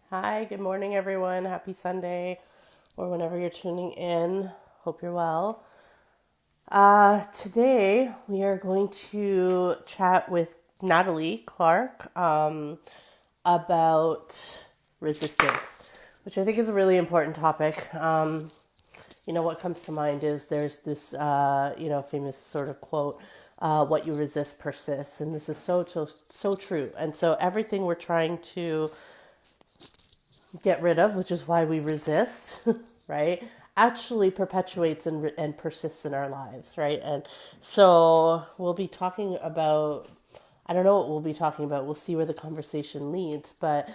Hi, good morning, everyone. Happy Sunday, or whenever you're tuning in. Hope you're well. Today, we are going to chat with Natalie Clark about resistance, which I think is a really important topic. What comes to mind is there's this, famous sort of quote, what you resist persists. And this is so true. And so everything we're trying to get rid of, which is why we resist, right? Actually perpetuates and persists in our lives, right? And so we'll be talking about, I don't know what we'll be talking about. We'll see where the conversation leads. But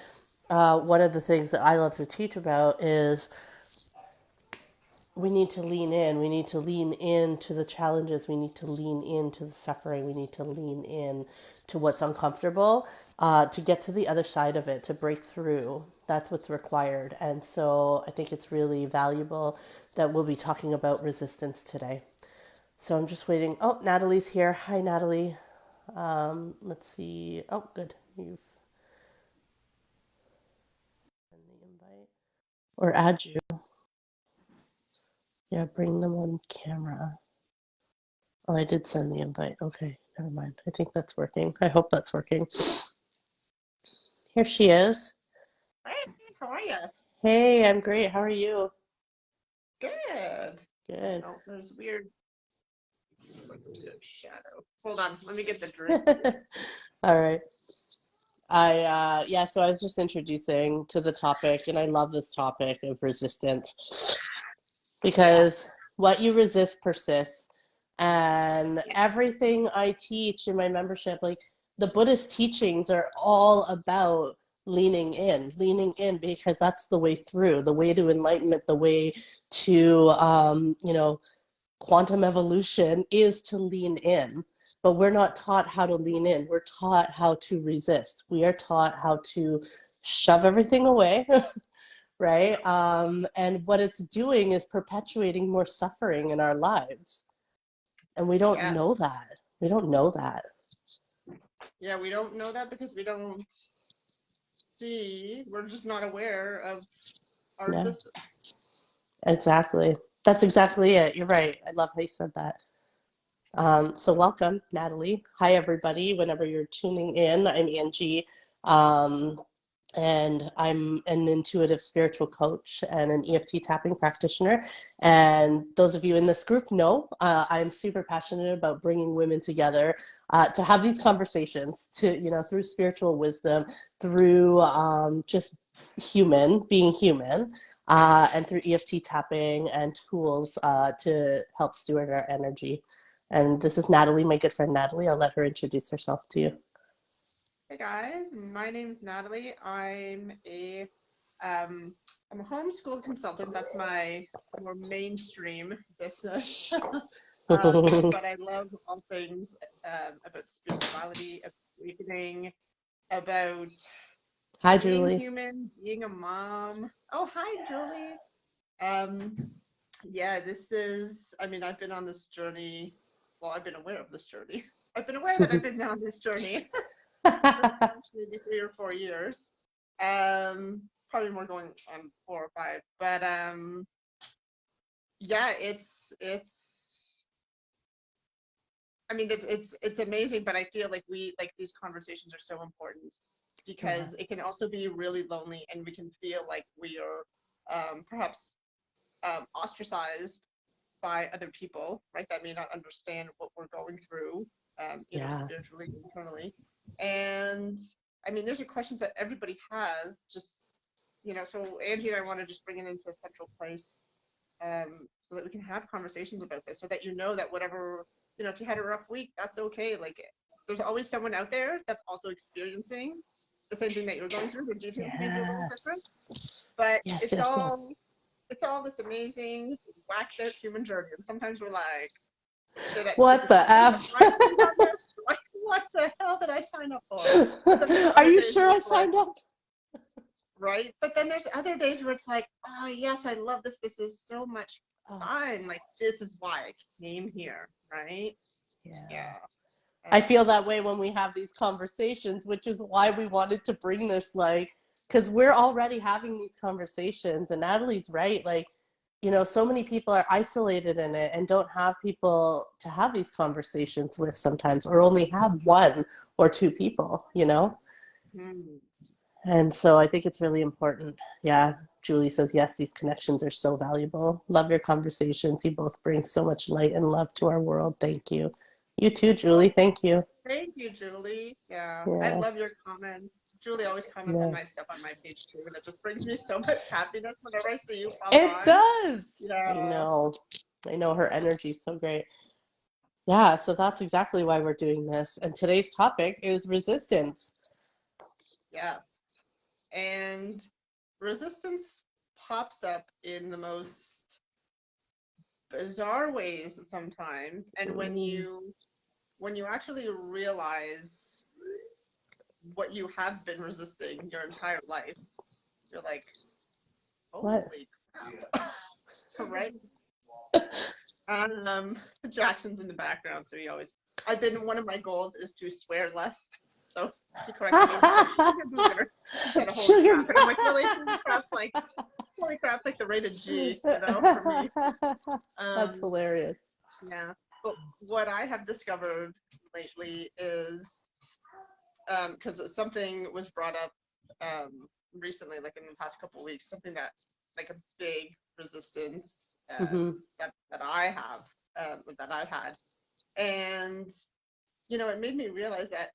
one of the things that I love to teach about is we need to lean in. We need to lean into the challenges. We need to lean into the suffering. We need to lean in to what's uncomfortable to get to the other side of it, to break through. That's what's required. And so I think it's really valuable that we'll be talking about resistance today. So I'm just waiting. Oh, Natalie's here. Hi, Natalie. Let's see. Oh, good. You've sent the invite. Or add you. Yeah, bring them on camera. Oh, I did send the invite. Okay, never mind. I think that's working. I hope that's working. Here she is. Hey, how are you? Hey, I'm great. How are you? Good. Good. Oh, there's weird. It's like a weird shadow. Hold on, let me get the drink. All right. So I was just introducing to the topic, and I love this topic of resistance Yeah, because what you resist persists. And yeah, everything I teach in my membership, like the Buddhist teachings, are all about leaning in, because that's the way through, the way to enlightenment, the way to, quantum evolution is to lean in. But we're not taught how to lean in. We're taught how to resist. We are taught how to shove everything away, right? And what it's doing is perpetuating more suffering in our lives. And we don't yeah, know that. We don't know that. yeah. We don't know that because we don't see. We're just not aware of our Yeah, resistance. exactly. That's exactly it. You're right. I love how you said that. So welcome, Natalie. Hi, everybody. Whenever you're tuning in, I'm Angie. Um, and I'm an intuitive spiritual coach and an EFT tapping practitioner. And those of you in this group know I'm super passionate about bringing women together to have these conversations, through spiritual wisdom, through just being human, and through EFT tapping and tools to help steward our energy. And this is Natalie, my good friend Natalie. I'll let her introduce herself to you. Hey guys, my name is Natalie. Um, I'm a homeschool consultant. That's my more mainstream business. But I love all things about spirituality, about awakening, about Hi, being Julie. human, being a mom. Oh, hi, Julie. Um, yeah, I mean, I've been on this journey. Well, I've been aware of this journey. I've been aware that I've been on this journey for the past maybe 3 or 4 years. Probably more going on 4 or 5. But yeah, I mean, it's amazing, but I feel like these conversations are so important Yeah. because it can also be really lonely, and we can feel like we are perhaps ostracized by other people, right? That may not understand what we're going through, Yeah. spiritually, internally. And I mean, these are questions that everybody has. So Angie and I want to just bring it into a central place, so that we can have conversations about this, so that you know that whatever, if you had a rough week, that's okay. Like, there's always someone out there that's also experiencing the same thing that you're going through, but due to maybe a little different. Yes. But Yes, it's yes, all yes. it's all this amazing whacked out human journey, and sometimes we're like, did What the the stars F? align to be on this? Like, what the hell did I sign up for? But then there's Are other you days sure where I it's like, signed up? right? But then there's other days where it's like, oh yes, I love this. This is so much Oh, fun. Like, this is why I came here, right? yeah. Yeah. I feel Um, that way when we have these conversations, which is why we wanted to bring this, like, because we're already having these conversations, and Natalie's right. Like, so many people are isolated in it and don't have people to have these conversations with sometimes, or only have one or two people. Mm. And so I think it's really important. Yeah, Julie says, yes, these connections are so valuable. Love your conversations. You both bring so much light and love to our world. Thank you. You too, Julie. Thank you. Thank you, Julie. Yeah, I Yeah, love your comments. Julie always comments on yeah. my stuff on my page too, and it just brings me so much happiness whenever I see you pop It on. does. I Yeah, know. I know her energy is so great. Yeah, so that's exactly why we're doing this. And today's topic is resistance. yes. And resistance pops up in the most bizarre ways sometimes, and when Mm, you actually realize what you have been resisting your entire life, you're like, what? holy crap. Right? Jackson's in the background, so he always. I've been one of my goals is to swear less. So he corrected me. He's like sugar booger instead of holy Sugar. crap, and I'm like, really, holy crap's like the rated G, for me. That's Um, hilarious. yeah. But what I have discovered lately is because something was brought up recently, like in the past couple of weeks, something that's like a big resistance Hmm. that I have, that I've had, and it made me realize that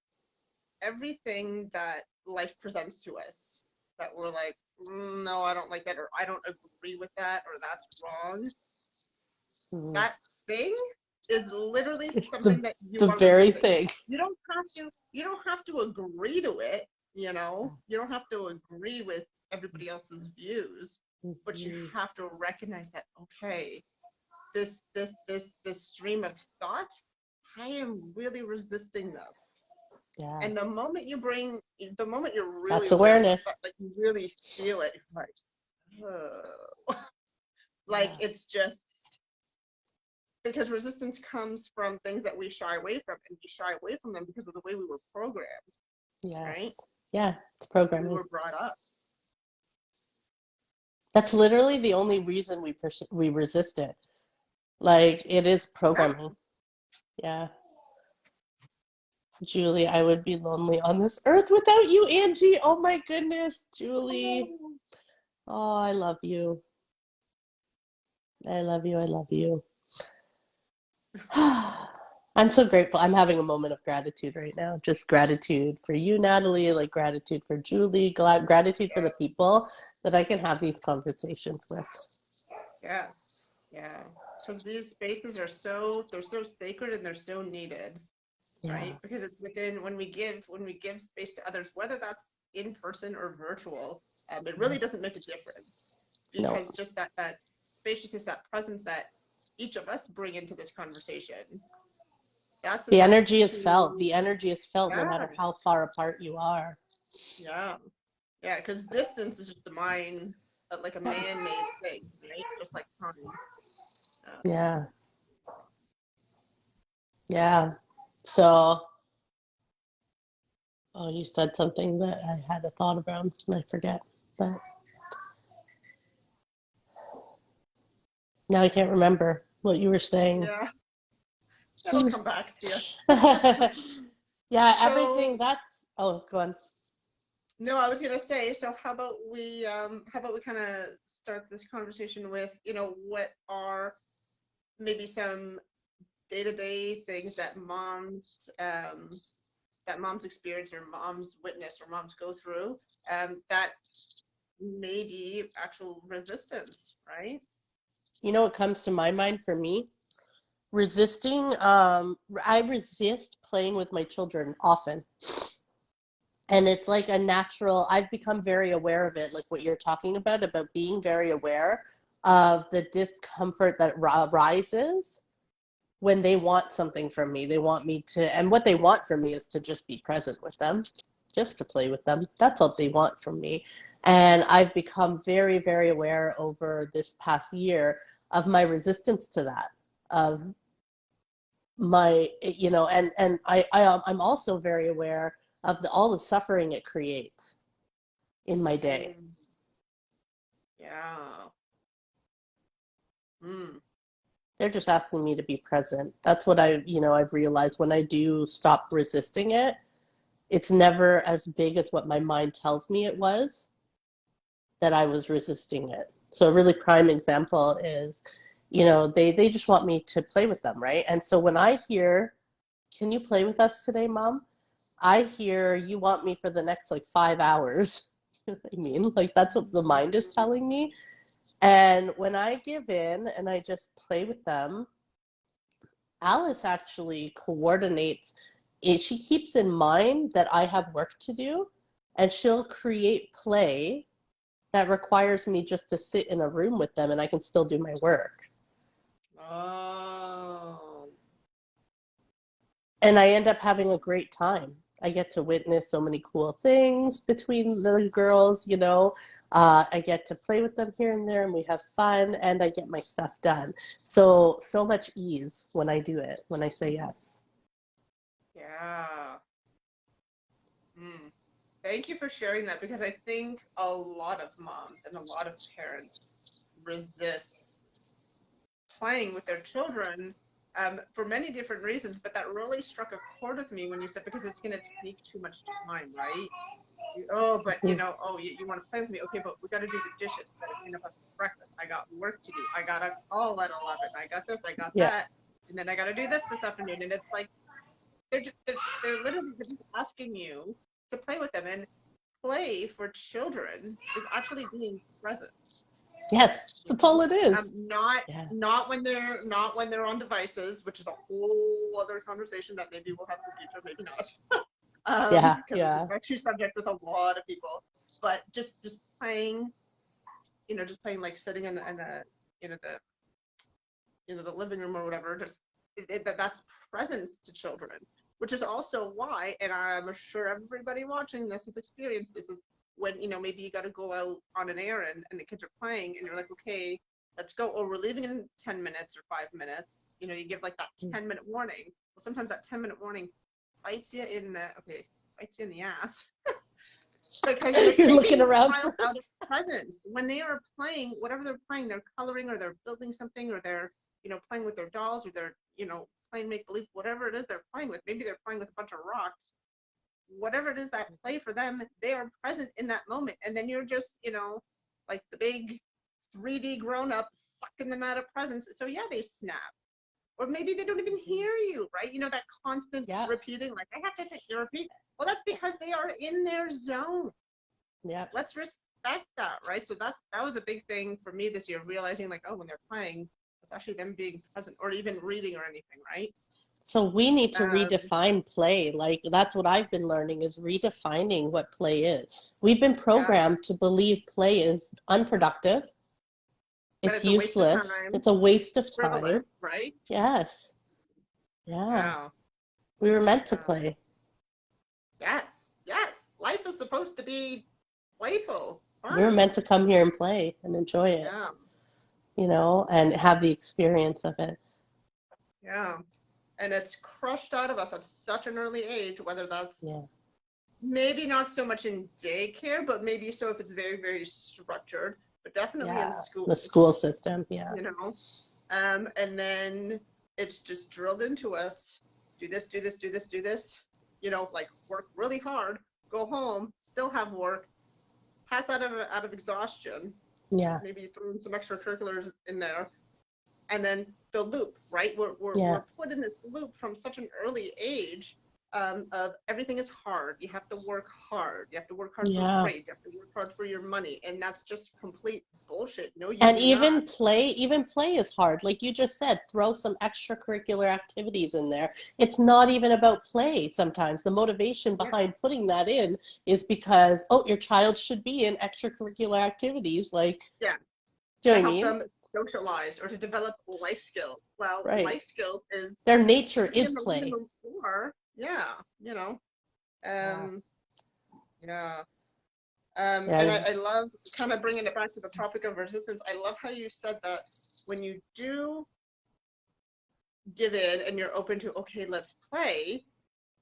everything that life presents to us, that we're like, no, I don't like that, or I don't agree with that, or that's wrong. Hmm. That thing is literally It's something that you the are very resisting. thing. You don't have to agree to it, you don't have to agree with everybody else's views, but you Mhm. have to recognize that, okay, this stream of thought, I am really resisting this. Yeah, And the moment you're really that's aware of awareness. that, like you really feel it, you're like, "Ugh." Like Yeah. it's just because resistance comes from things that we shy away from, and we shy away from them because of the way we were programmed, right? Yes. Yeah, it's We programming. were brought up. That's literally the only reason we resist it. Like, it is Yeah. programming. Yeah. Julie, I would be lonely on this earth without you, Angie. Oh my goodness, Julie. Oh, I love you. I love you. I love you. I'm so grateful. I'm having a moment of gratitude right now. Just gratitude for you, Natalie, like gratitude for Julie, gratitude for the people that I can have these conversations with. Yes. Yeah. Because these spaces they're so sacred and they're so needed, Yeah. right? Because it's within when we give space to others, whether that's in person or virtual, it Yeah. really doesn't make a difference, No. because just that spaciousness, that presence that each of us bring into this conversation, that's The enough energy is felt. to. The energy is felt no Yeah, matter how far apart you are. yeah, yeah. Because distance is just a mind, like a man-made thing, right? Just like time. Yeah. Yeah. So, oh, you said something that I had a thought around and I forget. But now I can't remember what you were saying. Yeah, that'll come back to you. Yeah, So everything that's, oh, go on. no, I was gonna say, so how about we kind of start this conversation with, what are maybe some day-to-day things that moms experience, or moms witness, or moms go through, that may be actual resistance, right? You know what comes to my mind for me? Resisting, I resist playing with my children often. And it's like a natural, I've become very aware of it, like what you're talking about being very aware of the discomfort that rises when they want something from me. They want me to, and what they want from me is to just be present with them, just to play with them. That's what they want from me. And I've become very, very aware over this past year of my resistance to that, of and I'm also very aware of all the suffering it creates, in my day. Mm. Yeah. Mm. They're just asking me to be present. That's what I've realized when I do stop resisting it. It's never as big as what my mind tells me it was that I was resisting it. So a really prime example is, they just want me to play with them, right? And so when I hear, "Can you play with us today, Mom?" I hear you want me for the next like 5 hours. You know what I mean? Like that's what the mind is telling me. And when I give in and I just play with them, Alice actually coordinates. She keeps in mind that I have work to do, and she'll create play that requires me just to sit in a room with them and I can still do my work. Oh. And I end up having a great time. I get to witness so many cool things between the girls. I get to play with them here and there, and we have fun, and I get my stuff done. So much ease when I do it, when I say yes. Yeah. Mm. Thank you for sharing that, because I think a lot of moms and a lot of parents resist playing with their children, for many different reasons. But that really struck a chord with me when you said, because it's going to take too much time, right? But Mhm. you want to play with me? Okay, but we got to do the dishes. We got to clean up after breakfast. I got work to do. I got a call at 11. I got this. I got Yeah. that. And then I got to do this afternoon. And it's like they're literally just asking you to play with them. And play for children is actually being present. Yes, You that's know, all it is. not Yeah. not when they're on devices, which is a whole other conversation that maybe we'll have in the future, maybe not. Yeah. Because it's a Yeah. touchy subject with a lot of people. But just playing, just playing, like sitting in the the living room or whatever. Just that's presence to children, which is also why, and I'm sure everybody watching this has experienced this, is when maybe you got to go out on an errand and the kids are playing and you're like, okay, let's go, or we're leaving in 10 minutes or 5 minutes. You give like that 10-minute warning. Well, sometimes that 10-minute warning bites you in the ass, because you're You're looking taking the around child for. out of presence. When they are playing, whatever they're playing, they're coloring or they're building something, or they're, playing with their dolls, or they're, playing make believe, whatever it is they're playing with. Maybe they're playing with a bunch of rocks. Whatever it is that play for them, they are present in that moment. And then you're just, like the big 3D grown up sucking them out of presence. So yeah, they snap. Or maybe they don't even hear you, right? That constant Yeah. repeating, like, I have to think you repeat. Well, that's because they are in their zone. Yeah. Let's respect that, right? So that was a big thing for me this year, realizing like, oh, when they're playing, it's actually them being present, or even reading or anything, right? So we need to Um, redefine play. Like that's what I've been learning is redefining what play is. We've been yeah, programmed to believe play is unproductive, that it's it's a waste of useless, time, it's a waste of frivolous, time. right? Yes. Yeah. Yeah, We were meant to yeah, play. yes, yes. Life is supposed to be playful, We were fun. meant to come here and play and enjoy it, Yeah, and have the experience of it. yeah. And it's crushed out of us at such an early age, whether that's Yeah. maybe not so much in daycare, but maybe so if it's very, very structured, but definitely in Yeah. The schools, school system. Yeah. you know. And then it's just drilled into us: do this, do this, do this, do this. Like work really hard, go home, still have work, pass out of exhaustion, Yeah. maybe throw in some extracurriculars in there, and then the loop, right? We're Yeah. put in this loop from such an early age, of everything is hard. You have to work hard. You have to work hard for Yeah. grades. You have to work hard for your money, and that's just complete bullshit. No, you And do not. even play is hard. Like you just said, throw some extracurricular activities in there. It's not even about play sometimes. The motivation Yeah, behind putting that in is because, oh, your child should be in extracurricular activities. Like, yeah. do you To know what I help mean? them socialize or to develop life skills. Well, Right. life skills is Their nature to be is in the room in play. the floor. Yeah, Yeah. um, yeah. And Yeah. I love kind of bringing it back to the topic of resistance. I love how you said that when you do give in and you're open to, okay, let's play,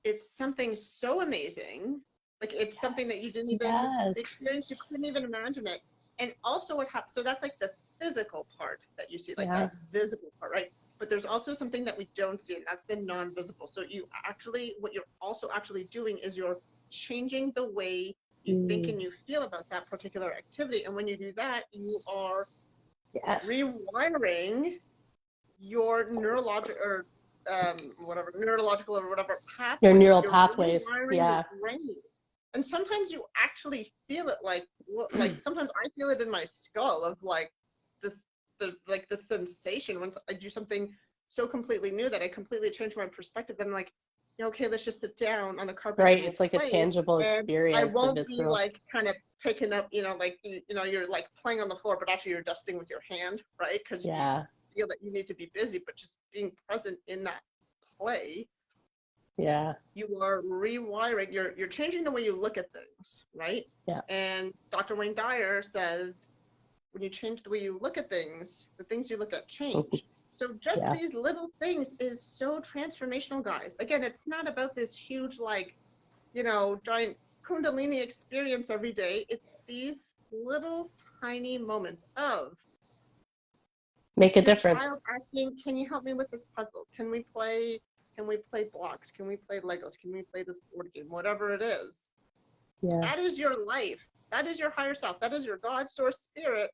it's something so amazing Like it's something that you didn't even Yes. experience, you couldn't even imagine it. And also what happens, so that's like the physical part that you see, like Yeah. that visible part, right? But there's also something that we don't see, and that's the non-visible. So you actually, what you're also actually doing is you're changing the way you think Mm. and you feel about that particular activity. And when you do that, you are Yes. rewiring your neurological or whatever Your pathways. neural You're pathways. rewiring your Yeah. brain. And sometimes you actually feel it like sometimes I feel it in my skull of like this the sensation once I do something so completely new that I completely change my perspective. Then I'm like, yeah, okay, let's just sit down on the carpet Right. and we'll It's like a play. tangible And I experience, a won't be visceral. like kind of picking up, like you're like playing on the floor, but actually you're dusting with your hand, right? Because you Yeah. feel that you need to be busy, but just being present in that play, Yeah. you are rewiring, you're changing the way you look at things, right? Yeah. And Dr. Wayne Dyer says when you change the way you look at things, the things you look at change. So just Yeah. these little things is so transformational, guys. Again, it's not about this huge like, giant kundalini experience every day. It's these little tiny moments of Make a your child difference. asking, can you help me with this puzzle? Can we play blocks? Can we play Legos? Can we play this board game? Whatever it is. Yeah. That is your life. That is your higher self. That is your God source spirit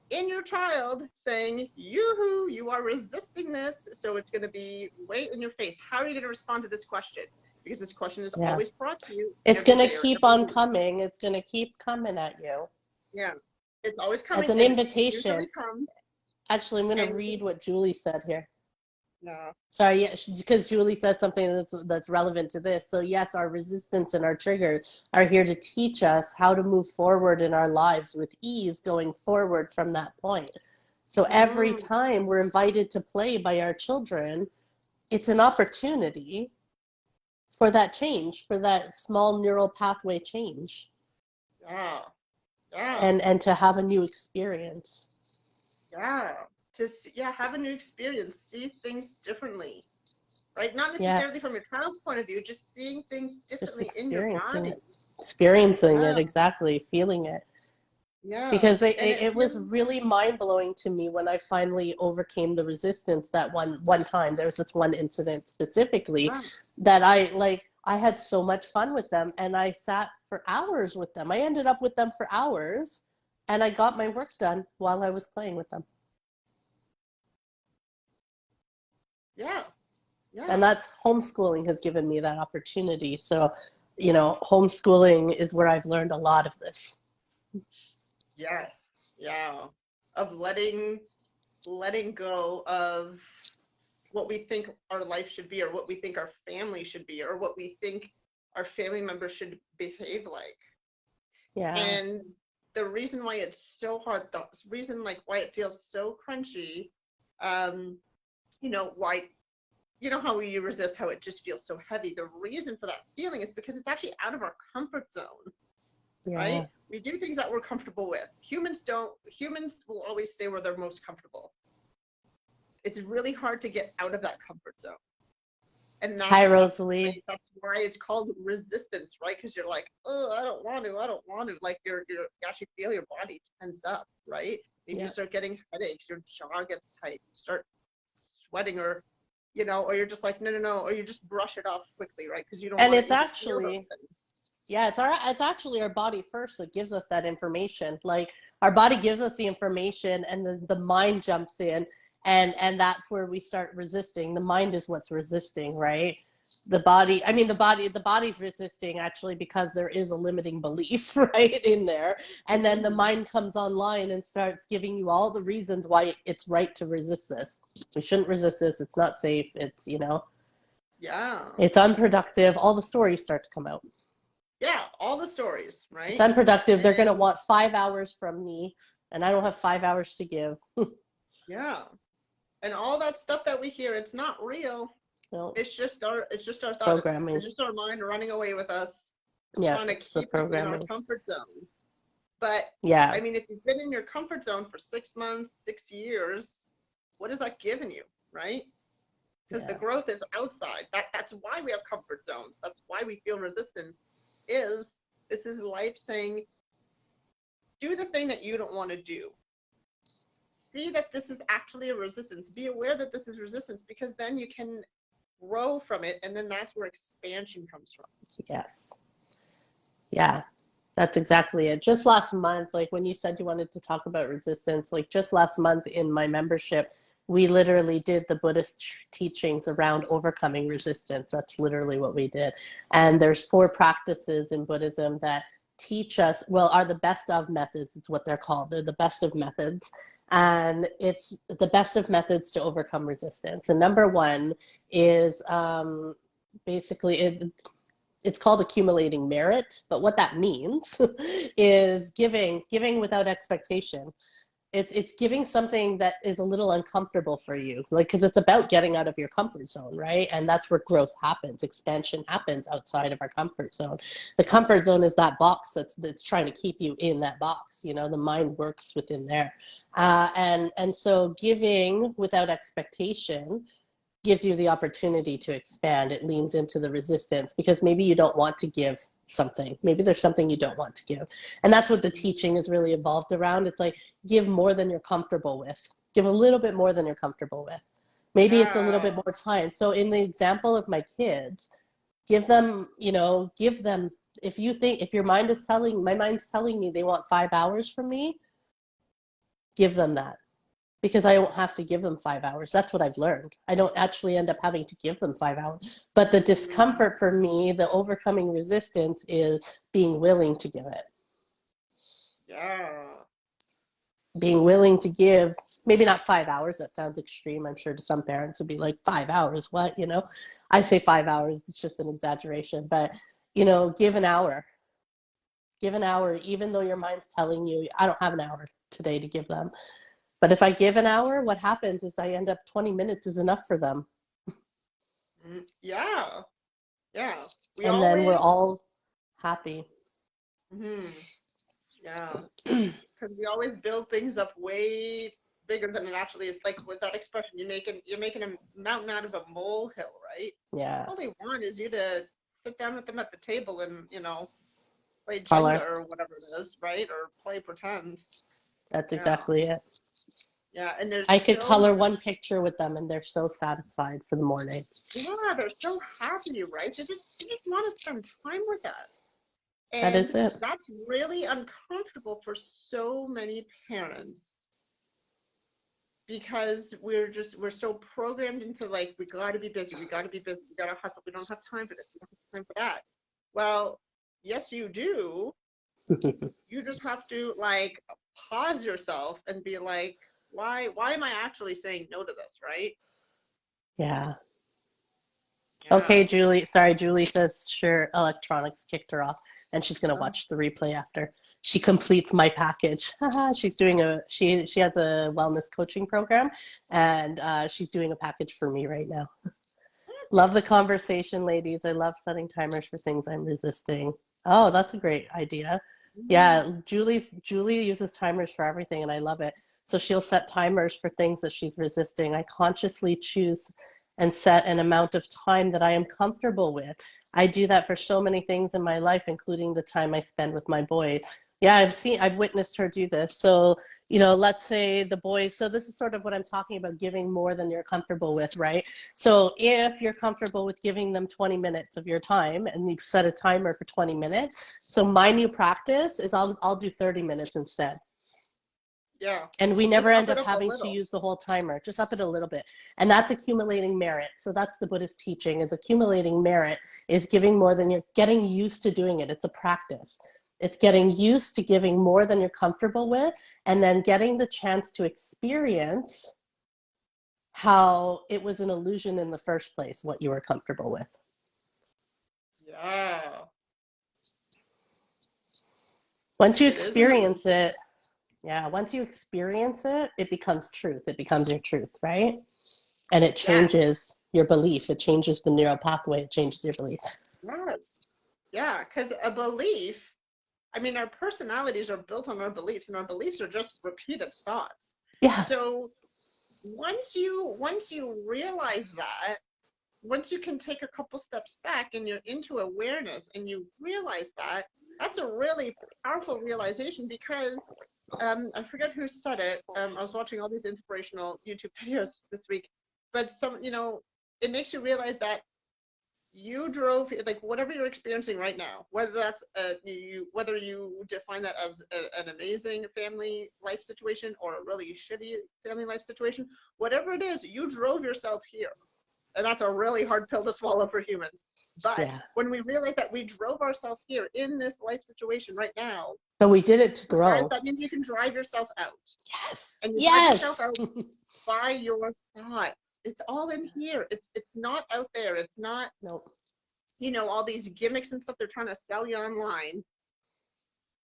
in your child saying, yoo-hoo, you are resisting this. So it's going to be way in your face. How are you going to respond to this question? Because this question is Yeah. always brought to you It's every going to day or keep every on week. coming. It's going to keep coming at you. Yeah. It's always As coming an and it's invitation. usually come. Actually, I'm going to And read what Julie said here. no. Sorry, yeah, because Julie says something that's relevant to this. So yes, our resistance and our triggers are here to teach us how to move forward in our lives with ease, going forward from that point. So every Mm, time we're invited to play by our children, it's an opportunity for that change, for that small neural pathway change, yeah. Yeah. and to have a new experience. Yeah. Have a new experience, see things differently, right? Not Yeah, necessarily from your child's point of view, just seeing things just differently in your experiencing body. it, experiencing it Yeah. exactly, feeling it. Yeah. Because And it it was really, really mind-blowing to me when I finally overcame the resistance that one time. There was this one incident specifically yeah. that I had so much fun with them, and I sat for hours with them. I ended up with them for hours, and I got my work done while I was playing with them. Yeah. And Yeah. that's homeschooling has given me that opportunity. So, homeschooling is where I've learned a lot of this. Yes. Yeah. Of letting go of what we think our life should be or what we think our family should be or what we think our family members should behave like. Yeah. And the reason why it's so hard, the reason like why it feels so crunchy, um, why, how we resist, how it just feels so heavy. The reason for that feeling is because it's actually out of our comfort zone, Yeah. right? We do things that we're comfortable with. Humans will always stay where they're most comfortable. It's really hard to get out of that comfort zone. And Hi, that's Rosalie. that's why it's called resistance, right? Because you're like, oh, I don't want to. Like you actually feel your body tense up, right? Maybe you Yeah. start getting headaches, your jaw gets tight, you start sweating, or you're just like, no, no, no, or you just brush it off quickly, right? Because you don't And want to it's even feel those actually, things. yeah, it's actually our body first that gives us that information. Like our body gives us the information, and the mind jumps in, and that's where we start resisting. The mind is what's resisting, right? The body's resisting actually because there is a limiting belief right in there, and then the Mm, mind comes online and starts giving you all the reasons why it's right to resist this. We shouldn't resist this. It's not safe. yeah, It's unproductive. All the stories start to come out. yeah, all the stories, It's right? unproductive. They're going to And want 5 hours from me, and I don't have 5 hours to give. yeah, and all that stuff that we hear, it's not real. No, It's just our it's thought. programming. It's just our mind running away with us, Yeah, trying to it's the keep us in our programming. comfort zone. But Yeah, I mean, if you've been in your comfort zone for 6 months, 6 years, what has that given you, right? Because the yeah, growth is outside. That's why we have comfort zones. That's why we feel resistance. this is life saying, do the thing that you don't want to do. See that this is actually a resistance. Be aware that this is resistance, because then you can grow from it, and then that's where expansion comes from. Yes. Yeah. That's exactly it. Just last month, like when you said you wanted to talk about resistance, like just last month in my membership, we literally did the Buddhist teachings around overcoming resistance. That's literally what we did. And there's 4 practices in Buddhism that teach us, well, are the best of methods. It's what they're called. They're the best of methods. And it's the best of methods to overcome resistance. And number 1 is basically it's called accumulating merit, but what that means is giving without expectation. It's giving something that is a little uncomfortable for you, like, because it's about getting out of your comfort zone, right? And that's where growth happens. Expansion happens outside of our comfort zone. The comfort zone is that box that's trying to keep you in that box. You know, the mind works within there, and so giving without expectation gives you the opportunity to expand. It leans into the resistance, because maybe you don't want to give something. Maybe there's something you don't want to give. And that's what the teaching is really evolved around. It's like, give more than you're comfortable with. Give a little bit more than you're comfortable with. Maybe it's a little bit more time. So in the example of my kids, give them, if your mind is my mind's telling me they want 5 hours from me, give them that. Because I don't have to give them 5 hours. That's what I've learned. I don't actually end up having to give them 5 hours. But the discomfort for me, the overcoming resistance, is being willing to give it. Yeah. Being willing to give, maybe not 5 hours. That sounds extreme. I'm sure to some parents would be like, 5 hours, what? I say 5 hours. It's just an exaggeration. But, give an hour. Give an hour, even though your mind's telling you, I don't have an hour today to give them. But if I give an hour, what happens is I end up 20 minutes is enough for them. Yeah. Yeah. Then we're all happy. Yeah. Because we always build things up way bigger than it actually is. Like with that expression, you're making a mountain out of a molehill, right? Yeah. All they want is you to sit down with them at the table and, play Color. Jenga or whatever it is, right? Or play pretend. That's exactly it. Yeah, and I could color one picture with them, and they're so satisfied for the morning. Yeah, they're so happy, right? They just want to spend time with us. That is it. That's really uncomfortable for so many parents, because we're so programmed into, like, we got to be busy, we got to hustle, we don't have time for this, we don't have time for that. Well, yes, you do. You just have to, like, pause yourself and be like, why am I actually saying no to this, right? Yeah. Okay, Julie. Sorry, Julie says sure, electronics kicked her off, and she's gonna watch the replay after she completes my package. She's doing she has a wellness coaching program, and she's doing a package for me right now. Love the conversation, ladies. I love setting timers for things I'm resisting. Oh, that's a great idea. Yeah, Julie uses timers for everything, and I love it. So she'll set timers for things that she's resisting. I consciously choose and set an amount of time that I am comfortable with. I do that for so many things in my life, including the time I spend with my boys. Yeah, I've witnessed her do this. So, let's say the boys, so this is sort of what I'm talking about, giving more than you're comfortable with, right? So if you're comfortable with giving them 20 minutes of your time, and you set a timer for 20 minutes, so my new practice is I'll do 30 minutes instead. Yeah. And we never end up having to use the whole timer, just up it a little bit. And that's accumulating merit. So that's the Buddhist teaching, is accumulating merit is giving more than you're getting used to doing it. It's a practice. It's getting used to giving more than you're comfortable with, and then getting the chance to experience how it was an illusion in the first place, what you were comfortable with. Yeah. Once you experience it, it becomes truth. It becomes your truth, right? And it changes your belief. It changes the neural pathway. It changes your belief. Yes. Yeah, because a belief, our personalities are built on our beliefs, and our beliefs are just repeated thoughts. Yeah. So once you realize that, once you can take a couple steps back and you're into awareness and you realize that, that's a really powerful realization because I forget who said it. I was watching all these inspirational YouTube videos this week, but it makes you realize that you drove, like, whatever you're experiencing right now, whether that's whether you define that as an amazing family life situation or a really shitty family life situation, whatever it is, you drove yourself here. And that's a really hard pill to swallow for humans. But Yeah. when we realize that we drove ourselves here in this life situation right now, But we did it to grow. that means you can drive yourself out. Yes. And you Yes. drive yourself out by your thoughts. It's all in here. It's not out there. It's not, Nope. all these gimmicks and stuff they're trying to sell you online.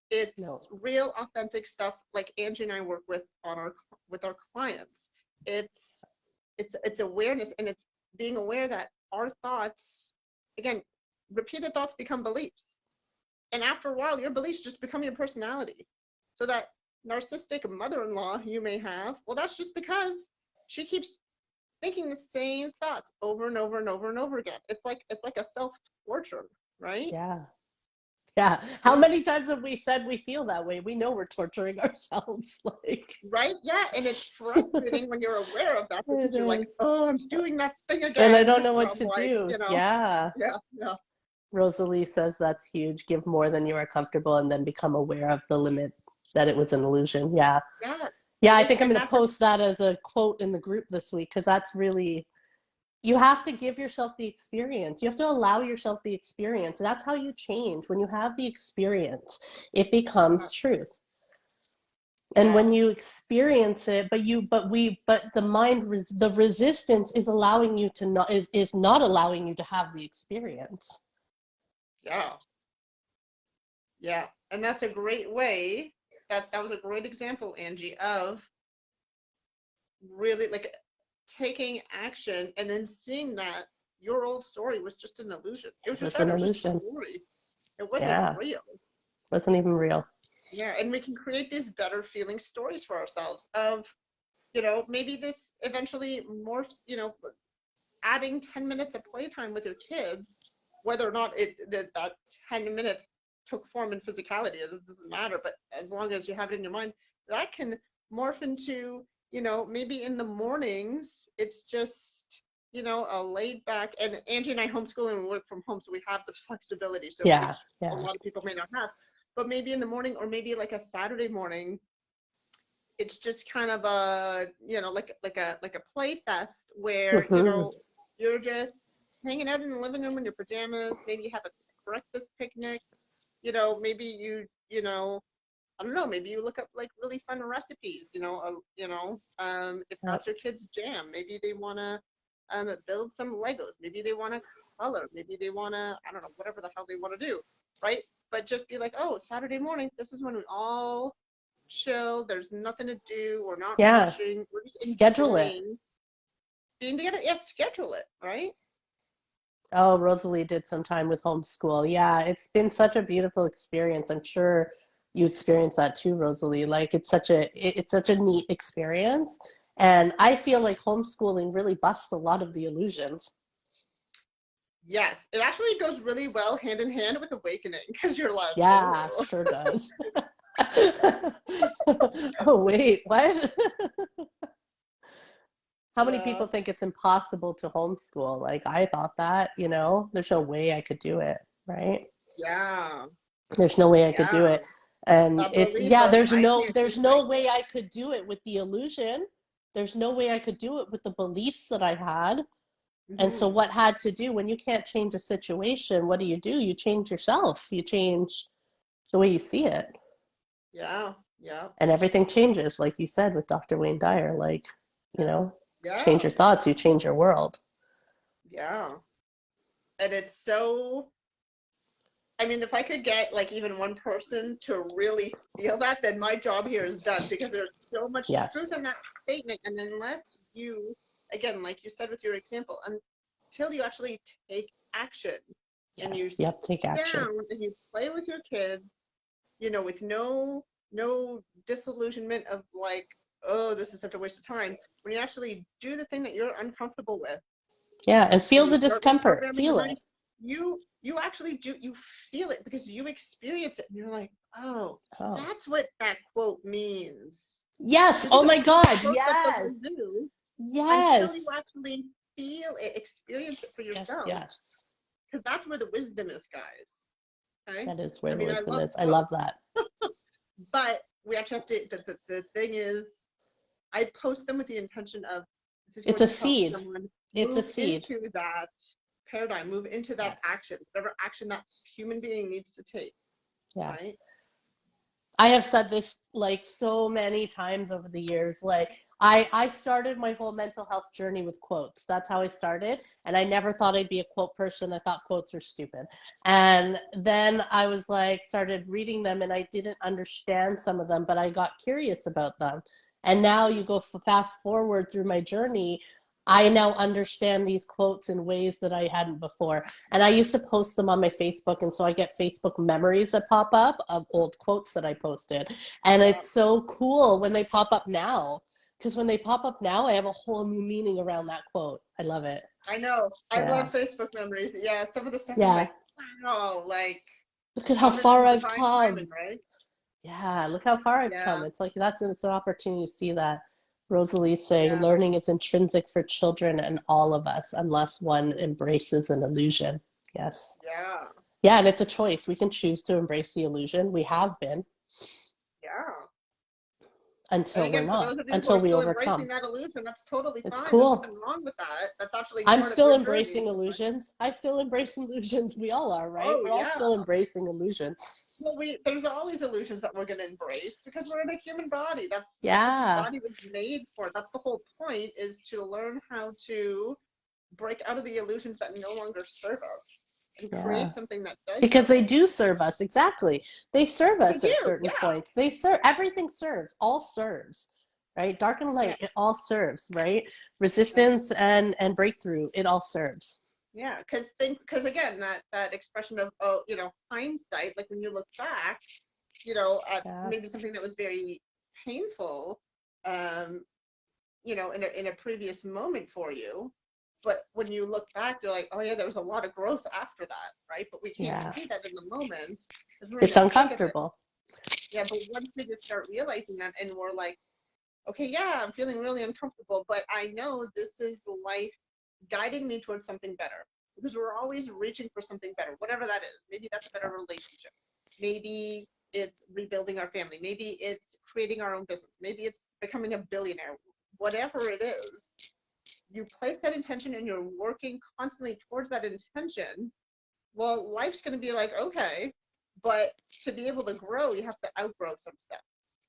It's real, authentic stuff like Angie and I work with with our clients. It's awareness, and it's being aware that our thoughts, again, repeated thoughts become beliefs. And after a while, your beliefs just become your personality. So that narcissistic mother-in-law you may have, well, that's just because she keeps thinking the same thoughts over and over and over and over again. It's like a self-torture, right? Yeah. Yeah. How many times have we said we feel that way? We know we're torturing ourselves. Right? Yeah. And it's frustrating when you're aware of that because you're like, oh, I'm doing that thing again. And I don't know what to do. Yeah. Yeah. Rosalie says that's huge. Give more than you are comfortable and then become aware of the limit that it was an illusion. Yeah. Yes. Yeah, I think I'm going to post that as a quote in the group this week because that's really, you have to give yourself the experience. You have to allow yourself the experience. That's how you change. When you have the experience, it becomes truth. And when you experience it, but the mind, the resistance is allowing you to not, is not allowing you to have the experience. Yeah. Yeah. And that's a great way, that was a great example, Angie, of really like taking action and then seeing that your old story was just an illusion. It was just an illusion. It wasn't real. Wasn't even real. Yeah, and we can create these better feeling stories for ourselves of, maybe this eventually morphs, adding 10 minutes of playtime with your kids, whether or not that 10 minutes took form in physicality, it doesn't matter, but as long as you have it in your mind, that can morph into, maybe in the mornings, it's just, a laid back, and Angie and I homeschool and we work from home, so we have this flexibility, so which a lot of people may not have, but maybe in the morning, or maybe like a Saturday morning, it's just kind of a, like a play fest where, you're just hanging out in the living room in your pajamas, maybe you have a breakfast picnic, maybe I don't know, maybe you look up like really fun recipes, if that's your kid's jam, maybe they want to build some Legos, maybe they want to color, maybe they want to, I don't know, whatever the hell they want to do, right? But just be like, oh, Saturday morning, this is when we all chill, there's nothing to do, we're not rushing, we're just schedule it, being together. Yes, schedule it, right? Oh, Rosalie did some time with homeschool. Yeah, it's been such a beautiful experience. I'm sure you experienced that too, Rosalie. Like it's such a neat experience. And I feel like homeschooling really busts a lot of the illusions. Yes, it actually goes really well hand in hand with awakening because you're like, yeah, sure does. Oh, wait, what? How many people think it's impossible to homeschool? Like I thought that, there's no way I could do it, right? Yeah. There's no way I could do it. And there's no way I could do it with the illusion. There's no way I could do it with the beliefs that I had. Mm-hmm. And so what had to do, when you can't change a situation, what do? You change yourself. You change the way you see it. Yeah. And everything changes, like you said with Dr. Wayne Dyer, change your thoughts, you change your world. Yeah. And it's so, I mean, if I could get like even one person to really feel that, then my job here is done, because there's so much truth in that statement. And unless you, again, like you said with your example, until you actually take action and you take action down and you play with your kids, with no disillusionment of like, oh, this is such a waste of time. When you actually do the thing that you're uncomfortable with, Yeah, and feel and you the start discomfort. reprogramming your Feel it. mind, you actually do, you feel it because you experience it and you're like, oh, Oh. that's what that quote means. Yes. Because Oh you my don't take God. quotes at the Yes. wazoo until you Yes. actually feel it, experience it for Yes. yourself, Yes. because that's where the wisdom is, guys. Okay. That is where I the mean, I wisdom love is. I love quotes, that. but we actually have to, the thing is, I post them with the intention of, this is It's going a to help seed. someone It's a move seed. into that paradigm, move into that Yes. action, whatever action that human being needs to take, Yeah. right? I have said this like so many times over the years. Like I started my whole mental health journey with quotes. That's how I started. And I never thought I'd be a quote person. I thought quotes were stupid. And then I was like, started reading them and I didn't understand some of them, but I got curious about them. And now you go fast forward through my journey. I now understand these quotes in ways that I hadn't before. And I used to post them on my Facebook. And so I get Facebook memories that pop up of old quotes that I posted. And Yeah. it's so cool when they pop up now. Because when they pop up now, I have a whole new meaning around that quote. I love it. I know. I Yeah. love Facebook memories. Yeah, some of the stuff I'm Yeah. like, wow, like Look at how how far many I've divine come. timing, right? Yeah. Look how far I've come. Yeah, It's like it's an opportunity to see that. Rosalie's saying yeah, learning is intrinsic for children and all of us unless one embraces an illusion. Yes. yeah, Yeah, and it's a choice. We can choose to embrace the illusion. We have been yeah. And until we're again, for not, those of you who until are we still overcome. embracing that illusion, that's totally It's fine. There's cool. nothing wrong with that. That's actually I'm part of still your journey. embracing illusions. I still embrace illusions. We all are, right? Oh We're all yeah. still embracing illusions. Well, there's always illusions that we're going to embrace because we're in a human body. That's what this Yeah. body was made for. That's the whole point, is to learn how to break out of the illusions that no longer serve us and Yeah. create something that does Because serve they us. do serve us. Exactly. They serve They us do, at certain yeah, points. They serve, everything serves, all serves, right? Dark and yeah, light, it all serves, right? yeah, Resistance and breakthrough, it all serves. yeah. Because again, that expression of, oh, hindsight, like when you look back, at Yeah. maybe something that was very painful, um, in a previous moment for you. But when you look back, you're like, oh yeah, there was a lot of growth after that, right? But we can't Yeah. see that in the moment because we're in It's the thick of it. uncomfortable. Yeah, but once we just start realizing that and we're like, okay, yeah, I'm feeling really uncomfortable, but I know this is life guiding me towards something better, because we're always reaching for something better, whatever that is. Maybe that's a better relationship. Maybe it's rebuilding our family. Maybe it's creating our own business. Maybe it's becoming a billionaire. Whatever it is, you place that intention and you're working constantly towards that intention. Well, life's going to be like, okay, but to be able to grow, you have to outgrow some stuff,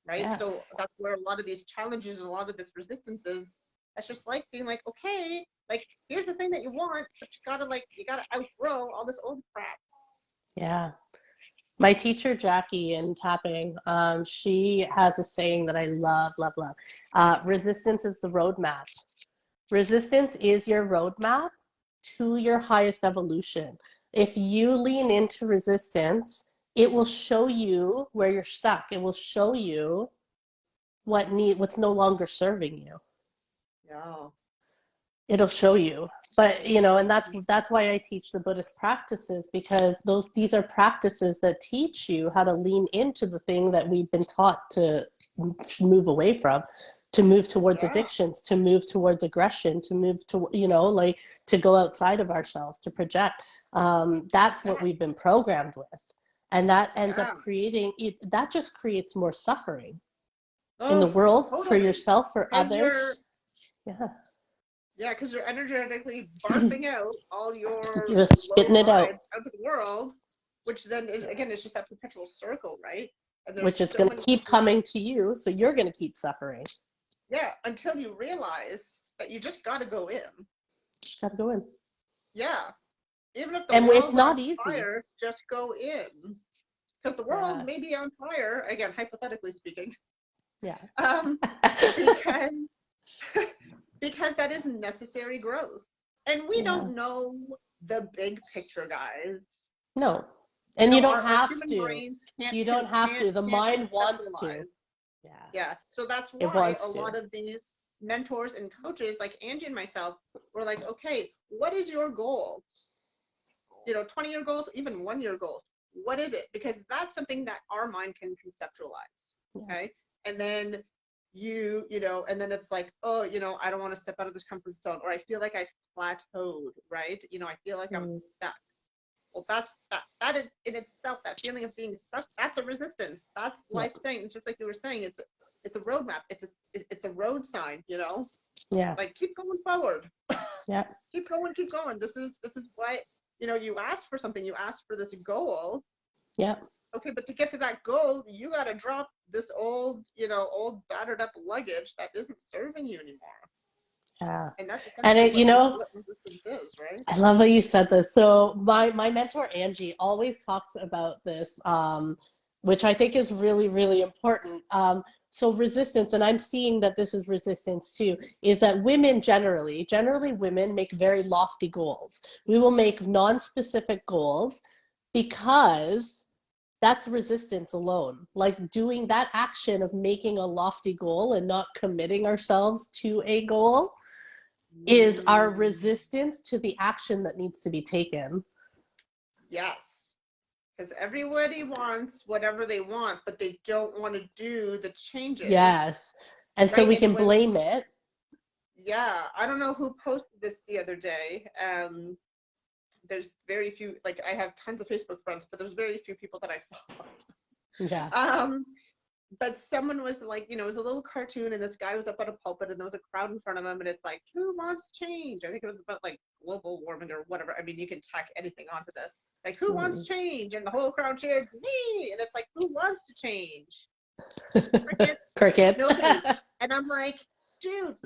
right? So Yes. that's where a lot of these challenges and a lot of this resistance is. That's just like being like, okay, like here's the thing that you want, but you gotta outgrow all this old crap. Yeah. My teacher, Jackie, in tapping, she has a saying that I love, love, love. Resistance is the roadmap. Resistance is your roadmap to your highest evolution. If you lean into resistance, it will show you where you're stuck. It will show you what's no longer serving you. Yeah. It'll show you. But and that's why I teach the Buddhist practices, because these are practices that teach you how to lean into the thing that we've been taught to move away from, to move towards Yeah. addictions, to move towards aggression, to move to like to go outside of ourselves, to project. That's what Yeah. we've been programmed with, and that ends Yeah. up creating it. That just creates more suffering in the Oh, world, for totally. yourself, for Because others. Yeah. because you're energetically barfing out all your Just low spitting it out, vibes out to the world, which then is, again, it's just that perpetual circle, right? And there's which is so going to many keep things, coming to you. So you're going to keep suffering. yeah, until you realize that you just got to go in. Just got to go in. Yeah. Even if the And it's world's on not easy. fire, just go in. Because the world Yeah. may be on fire, again, hypothetically speaking, Yeah. um, because because that is necessary growth. And we Yeah. don't know the big picture, guys. No. And you don't Our have human to. brains can't You don't can have can't to. The can't mind wants to. conceptualize. Yeah. Yeah. So that's It why a wants to. lot of these mentors and coaches like Angie and myself were like, okay, what is your goal? 20-year goals, even 1-year goals. What is it? Because that's something that our mind can conceptualize. Okay. And then and then it's like, oh, I don't want to step out of this comfort zone, or I feel like I've plateaued, right? I feel like I'm stuck. Well, that in itself, that feeling of being stuck, that's a resistance. That's life saying, just like you were saying, it's a roadmap. It's a road sign, Yeah. like keep going forward. Yeah. Keep going. This is why, you asked for something, you asked for this goal. Yeah. Okay, but to get to that goal, you got to drop this old battered up luggage that isn't serving you anymore. Yeah. And that's And essentially what resistance is, right? I love how you said this. So my mentor Angie always talks about this, which I think is really, really important. So resistance, and I'm seeing that this is resistance too, is that women generally women make very lofty goals. We will make non-specific goals because that's resistance alone. Like doing that action of making a lofty goal and not committing ourselves to a goal is our resistance to the action that needs to be taken. Yes. Because everybody wants whatever they want, but they don't want to do the changes. Yes. And so we can blame it. Yeah. I don't know who posted this the other day. There's very few, like I have tons of Facebook friends, but there's very few people that I follow. Yeah. But someone was like, it was a little cartoon, and this guy was up at a pulpit, and there was a crowd in front of him, and it's like, who wants change? I think it was about like global warming or whatever. I mean, you can tack anything onto this. Like, who wants change? And the whole crowd cheered, me. And it's like, who wants to change? Crickets. Nobody. And I'm like, dude,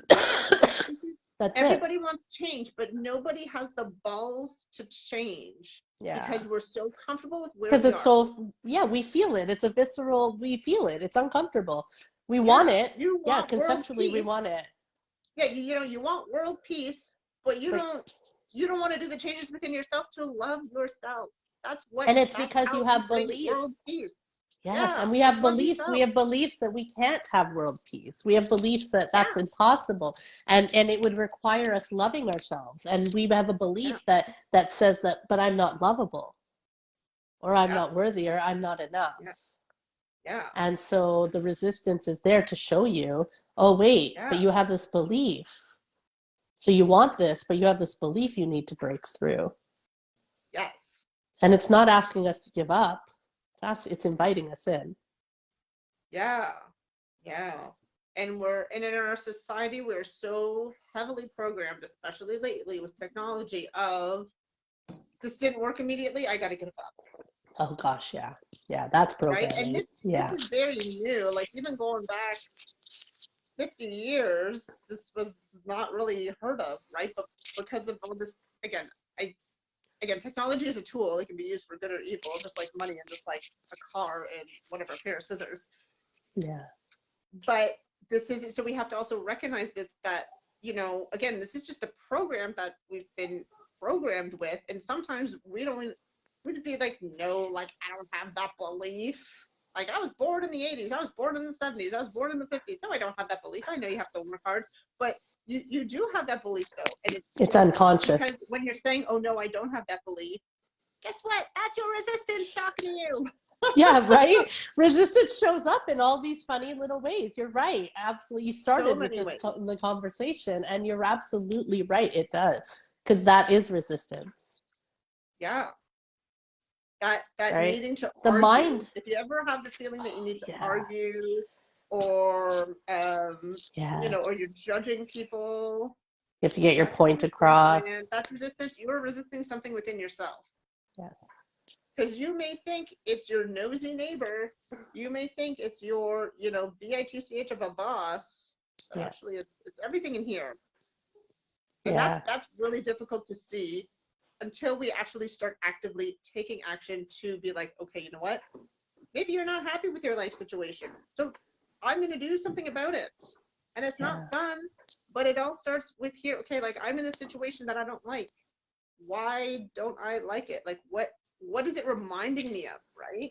that's everybody wants change, but nobody has the balls to change. Yeah. Because we're so comfortable with where we are. Because it's so, we feel it. It's a visceral, we feel it. It's uncomfortable. We want it. Conceptually we want it. Yeah, you want world peace, but you don't want to do the changes within yourself to love yourself. That's what. And it's because you have beliefs. World peace. Yes, and we have beliefs. We have beliefs that we can't have world peace. We have beliefs that that's impossible, and it would require us loving ourselves. And we have a belief that says that, but I'm not lovable, or I'm not worthy, or I'm not enough. Yeah. And so the resistance is there to show you, oh wait, but you have this belief. So you want this, but you have this belief you need to break through. Yes. And it's not asking us to give up. It's inviting us in. Yeah. And in our society, we're so heavily programmed, especially lately with technology, of this didn't work immediately, I got to get up. Oh gosh, yeah, that's programming. Right? And this is very new. Like even going back 50 years, this was not really heard of, right? But because of all this, again, technology is a tool. It can be used for good or evil, just like money and just like a car and whatever, a pair of scissors. Yeah. But this isn't, so we have to also recognize this, that, again, this is just a program that we've been programmed with. And sometimes we'd be like, no, like, I don't have that belief. Like, I was born in the 80s. I was born in the 70s. I was born in the 50s. No, I don't have that belief. I know you have to work hard. But you do have that belief, though. And it's unconscious. Because when you're saying, oh, no, I don't have that belief, guess what? That's your resistance talking to you. Yeah, right? Resistance shows up in all these funny little ways. You're right. Absolutely. You started with this in the conversation, and you're absolutely right. It does. Because that is resistance. Yeah. That right? needing to the argue. Mind. If you ever have the feeling that you need to argue, or or you're judging people, you have to get your point across. That's resistance. You are resisting something within yourself. Yes. Because you may think it's your nosy neighbor. You may think it's your, bitch of a boss. But actually, it's everything in here. And that's really difficult to see until we actually start actively taking action to be like, okay, you know what? Maybe you're not happy with your life situation. So I'm going to do something about it. And it's not fun, but it all starts with here. Okay, like I'm in a situation that I don't like. Why don't I like it? Like what is it reminding me of, right?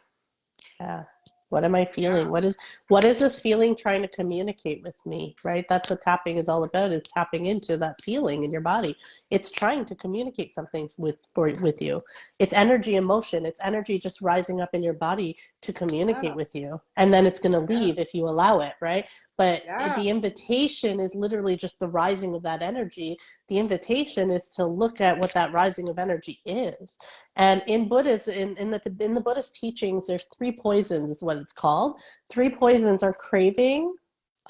Yeah. What am I feeling? Yeah. What is this feeling trying to communicate with me, right? That's what tapping is all about, is tapping into that feeling in your body. It's trying to communicate something with you. It's energy and motion. It's energy just rising up in your body to communicate Yeah. with you. And then it's going to Yeah. leave if you allow it, right? But Yeah. the invitation is literally just the rising of that energy. The invitation is to look at what that rising of energy is. And in Buddhism, in the Buddhist teachings, there's three poisons, is what it's called. Three poisons are craving,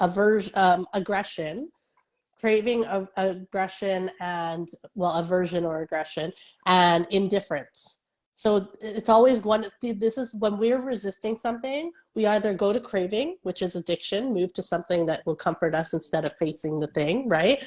aversion, aggression, craving of aggression, and well, aversion or aggression, and indifference. So it's always one. This is when we're resisting something, we either go to craving, which is addiction, move to something that will comfort us instead of facing the thing, right?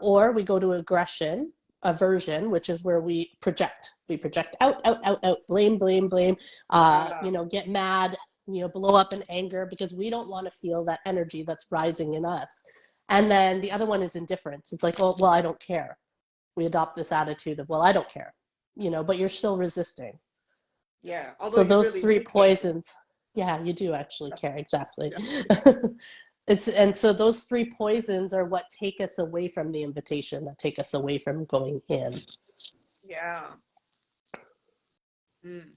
Or we go to aggression, aversion, which is where we project. We project out, out, out, out, blame, blame, blame. Yeah. Get mad, blow up in anger because we don't want to feel that energy that's rising in us. And then the other one is indifference. It's like, oh, well, I don't care. We adopt this attitude of, well, I don't care, but you're still resisting. Yeah. Although So you those really three do care. poisons, yeah, you do actually care, exactly. Yeah. And so those three poisons are what take us away from the invitation, that take us away from going in. Yeah. Mm.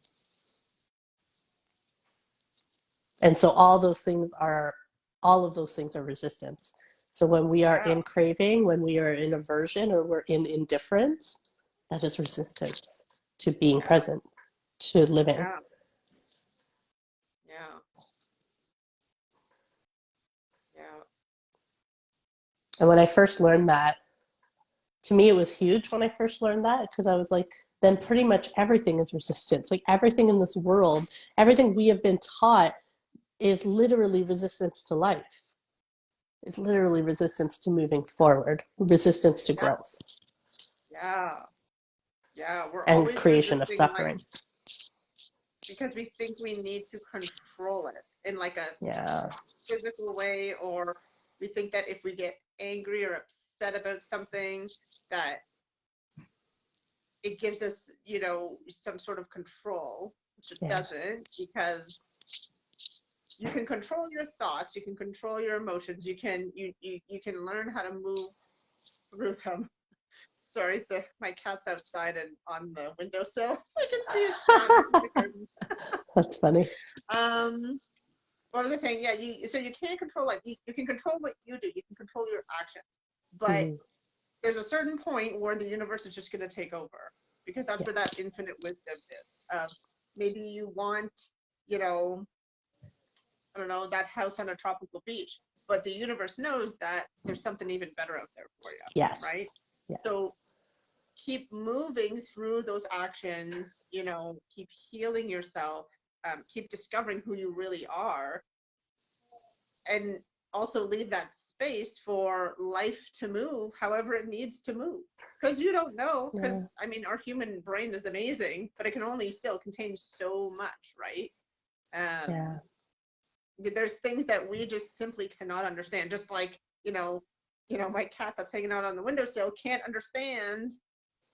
And so all of those things are resistance. So when we are Yeah. in craving, when we are in aversion, or we're in indifference, that is resistance to being Yeah. present, to living. Yeah. Yeah. Yeah. And when I first learned that, to me, it was huge when I first learned that, because I was like, then pretty much everything is resistance. Like everything in this world, everything we have been taught is literally resistance to life. It's literally resistance to moving forward, resistance to Yeah. growth, Yeah. Yeah. We're and always creation of resisting life suffering. because we think we need to control it in like a Yeah. physical way, or we think that if we get angry or upset about something, that it gives us, some sort of control, which it Yeah. doesn't, because you can control your thoughts, you can control your emotions, you can learn how to move through them. Sorry, my cat's outside and on the windowsill, so I can see his shadow through the curtains. That's funny. Um, what was I saying? Yeah, you can't control, like, you can control what you do, you can control your actions, but Mm-hmm. there's a certain point where the universe is just going to take over, because that's Yeah. where that infinite wisdom is. Maybe you want, you know, I don't know, that house on a tropical beach, but the universe knows that there's something even better out there for you, right? Yes. So Yes. keep moving through those actions, keep healing yourself, keep discovering who you really are, and also leave that space for life to move however it needs to move. Because you don't know, Yeah. because I mean, our human brain is amazing, but it can only still contain so much, right? Yeah. There's things that we just simply cannot understand. Just like, my cat that's hanging out on the windowsill can't understand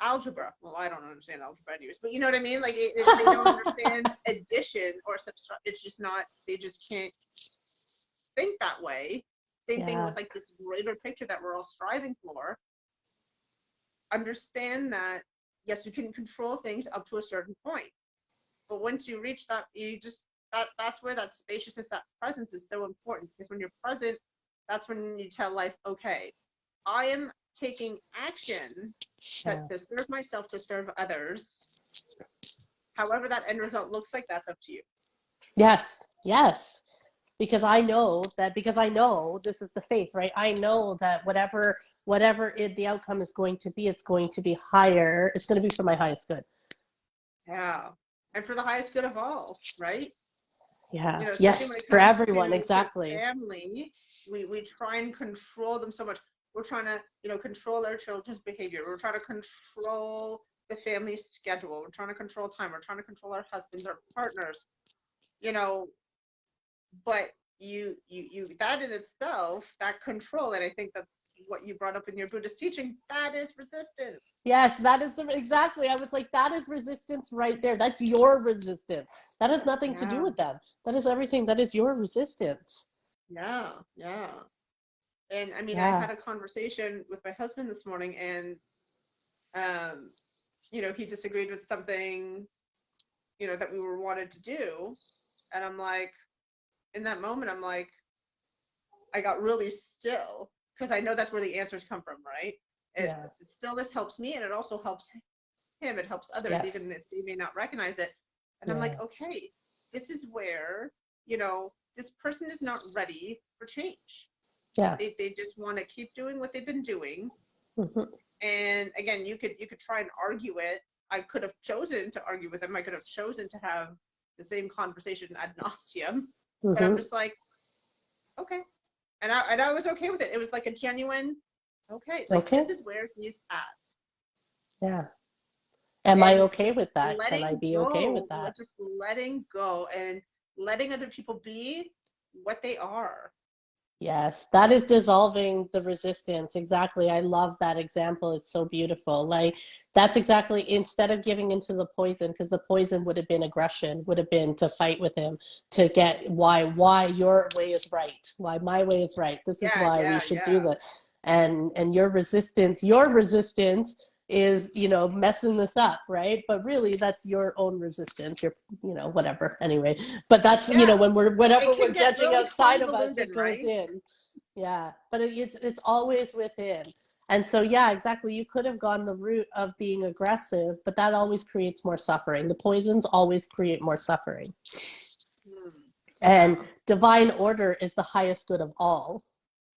algebra. Well, I don't understand algebra anyways, but you know what I mean? Like, they don't understand addition or subtraction. It's just not, they just can't think that way. Same thing Yeah. with like this greater picture that we're all striving for. Understand that, yes, you can control things up to a certain point, but once you reach that, that's where that spaciousness, that presence is so important, because when you're present, that's when you tell life, okay, I am taking action Yeah. to serve myself, to serve others. However that end result looks like, that's up to you. Yes. Yes. Because I know this is the faith, right? I know that the outcome is going to be, it's going to be higher. It's going to be for my highest good. Yeah. And for the highest good of all, right? Yeah. Especially when Yes. it For comes everyone. to Exactly. family, we try and control them so much. We're trying to, control our children's behavior. We're trying to control the family schedule. We're trying to control time. We're trying to control our husbands, our partners, you know, but you that in itself, that control, and I think that's what you brought up in your Buddhist teaching, that is resistance. Yes, that is exactly. I was like, that is resistance right there. That's your resistance. That has nothing to do Yeah, with them. That is everything. That is your resistance. yeah, yeah. And I mean, I Yeah. had a conversation with my husband this morning, and um, he disagreed with something, that we were wanted to do, and I'm like, in that moment, I'm like, I got really still because I know that's where the answers come from, right? Yeah. Stillness helps me, and it also helps him. It helps others, Yes. even if they may not recognize it. And I'm like, Yeah. okay, this is where, this person is not ready for change. Yeah. They just want to keep doing what they've been doing. Mm-hmm. And again, you could try and argue it. I could have chosen to argue with him. I could have chosen to have the same conversation ad nauseum. But I'm Mm-hmm. just like, okay. And I was okay with it. It was like a genuine, okay, like Okay. this is where he's at. Yeah. Am I And okay with that? Can I letting be okay with go, that? just letting go and letting other people be what they are. Yes, that is dissolving the resistance. Exactly. I love that example. It's so beautiful. Like, that's exactly instead of giving into the poison, because the poison would have been aggression, would have been to fight with him, to get why your way is right, why my way is right. This is Yeah, why we yeah, should do yeah. this. And your resistance is, messing this up, right? But really that's your own resistance. Whatever. Anyway, but that's, Yeah, whenever it we're can get judging really outside of us, convoluted, it goes right? in. Yeah, but it's always within. And so, yeah, exactly. You could have gone the route of being aggressive, but that always creates more suffering. The poisons always create more suffering. And Yeah. divine order is the highest good of all.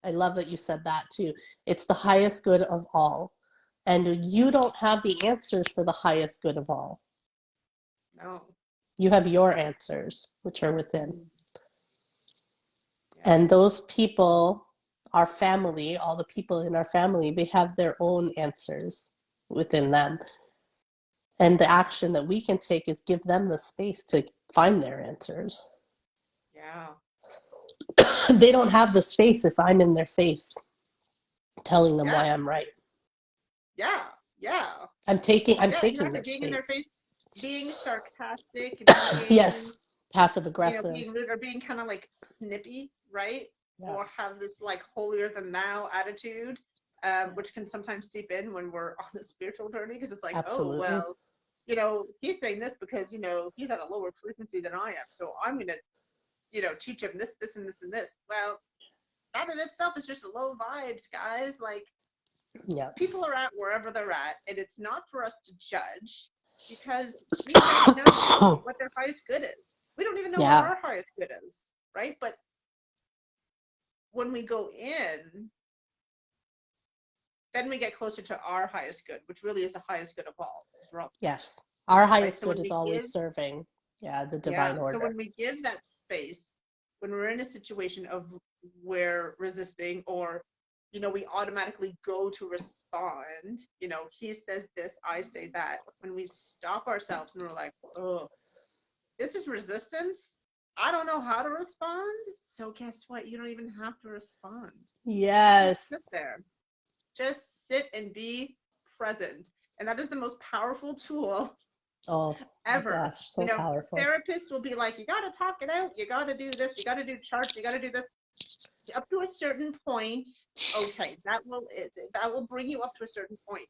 I love that you said that too. It's the highest good of all. And you don't have the answers for the highest good of all. No. You have your answers, which are within. Mm, yeah. And those people, our family, all the people in our family, they have their own answers within them. And the action that we can take is give them the space to find their answers. Yeah. They don't have the space if I'm in their face telling them Yeah. why I'm right. Yeah. Yeah. I'm Yeah. taking Exactly. their Being in their space. face, being sarcastic, Yes, being, passive aggressive. being rude or being kind of like snippy, right? Yeah, Or have this like holier than thou attitude, yeah, which can sometimes seep in when we're on the spiritual journey because it's like, oh, absolutely. well, he's saying this because, he's at a lower frequency than I am. So I'm going to, teach him this, this, and this, and this. Well, that in itself is just low vibes, guys. Like, Yeah, people are at wherever they're at, and it's not for us to judge because we don't know what their highest good is. We don't even know what yeah, our highest good is, right? But when we go in, then we get closer to our highest good, which really is the highest good of all, because we're all yes. Our right. highest So good when is we give, always serving, yeah, the yeah, divine so order. when we give that space, when we're in a situation of where resisting or we automatically go to respond, he says this, I say that. When we stop ourselves and we're like, oh, this is resistance. I don't know how to respond. So guess what? You don't even have to respond. Just sit Yes. there. Just sit and be present. And that is the most powerful tool Oh my ever. gosh, so powerful. Therapists will be like, you got to talk it out. You got to do this. You got to do charts. You got to do this. Up to a certain point, okay, that will bring you up to a certain point.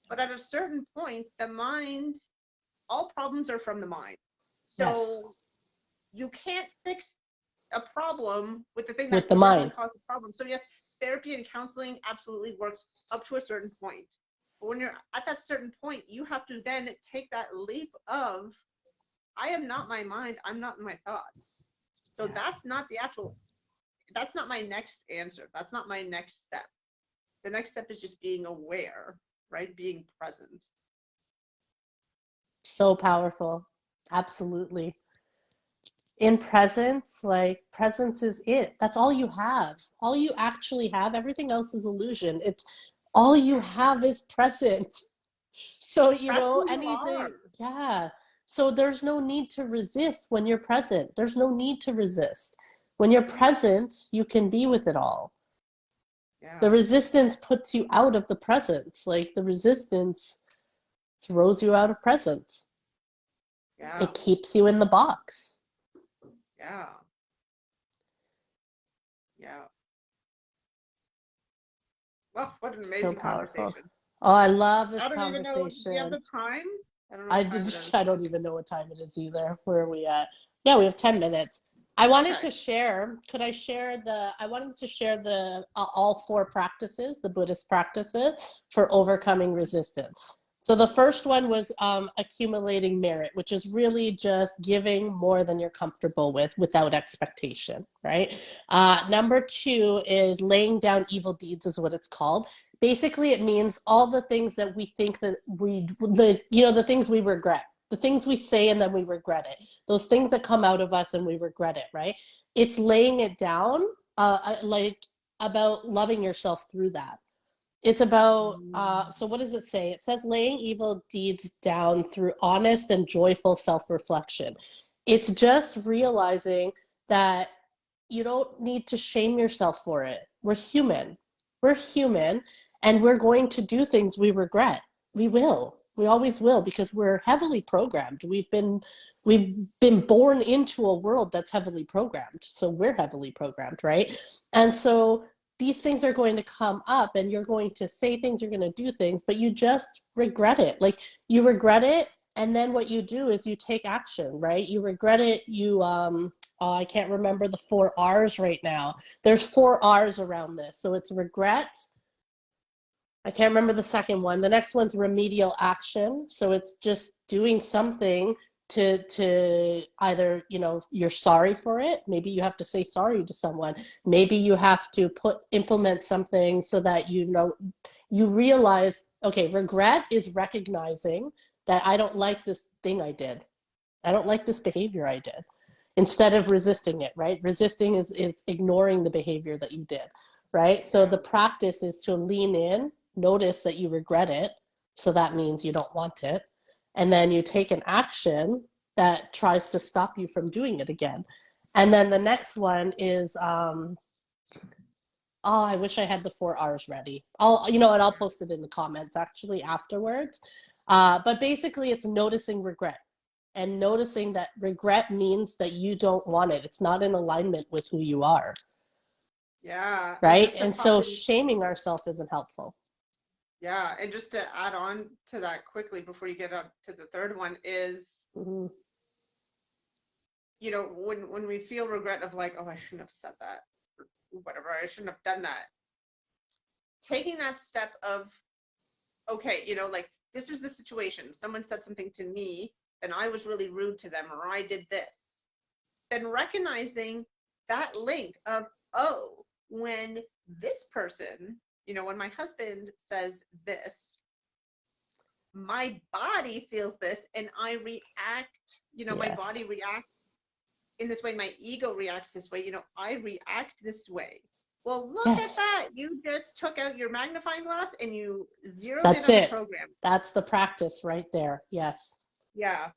But at a certain point, the mind, all problems are from the mind. Yes, So you can't fix a problem with the thing that with the originally mind. caused the problem. So yes, therapy and counseling absolutely works up to a certain point. But when you're at that certain point, you have to then take that leap of, I am not my mind, I'm not my thoughts. So Yeah. that's not my next answer. That's not my next step. The next step is just being aware, right? Being present. So powerful. Absolutely. In presence, like presence is it. That's all you have. All you actually have. Everything else is illusion. It's all you have is present. So, That's who you are. anything, yeah. So there's no need to resist when you're present. There's no need to resist. When you're present, you can be with it all. The Yeah. resistance puts you out of the presence. Like the resistance throws you out of presence. Yeah. It keeps you in the box. Yeah. Yeah. Well, what an So amazing powerful. conversation. Oh, I love I this don't even know. Do you have conversation. the time? I don't know I what time did, it is. I don't even know what time it is either. Where are we at? Yeah, we have 10 minutes. I wanted Okay. to share, could I share I wanted to share the all four practices, the Buddhist practices for overcoming resistance. So the first one was accumulating merit, which is really just giving more than you're comfortable with without expectation, right? Number two is laying down evil deeds, is what it's called. Basically, it means all the things that we think that the things we regret, the things we say and then we regret it, those things that come out of us and we regret it, right? It's laying it down, like about loving yourself through that. It's about, Mm. so what does it say? It says laying evil deeds down through honest and joyful self reflection. It's just realizing that you don't need to shame yourself for it. We're human. We're human, and we're going to do things we regret. We will. We always will because we're heavily programmed. We've been born into a world that's heavily programmed. So we're heavily programmed, right? And so these things are going to come up and you're going to say things, you're going to do things, but you just regret it. Like you regret it, and then what you do is you take action, right? You regret it, I can't remember the four R's right now. There's four R's around this. So it's regret. I can't remember the second one. The next one's remedial action. So it's just doing something to either, you're sorry for it. Maybe you have to say sorry to someone. Maybe you have to implement something so that you realize, okay, regret is recognizing that I don't like this thing I did. I don't like this behavior I did. Instead of resisting it, right? Resisting is ignoring the behavior that you did, right? So Yeah. the practice is to lean in, notice that you regret it. So that means you don't want it. And then you take an action that tries to stop you from doing it again. And then the next one is, I wish I had the four R's ready. I'll post it in the comments actually afterwards. But basically, it's noticing regret and noticing that regret means that you don't want it. It's not in alignment with who you are, Yeah. And right? just to And pop so in, shaming ourselves isn't helpful. yeah, and just to add on to that quickly before you get up to the third one is, Mm-hmm. when we feel regret of like, oh, I shouldn't have said that, or whatever, I shouldn't have done that. Taking that step of, okay, like this was the situation. Someone said something to me, and I was really rude to them, or I did this. Then recognizing that link of, oh, when this person, when my husband says this, my body feels this and I react, my body Yes. reacts in this way, my ego reacts this way, I react this way. Well, look at Yes. that. You just took out your magnifying glass and you zeroed in That's on the it. program. That's the practice right there. Yes. Yeah.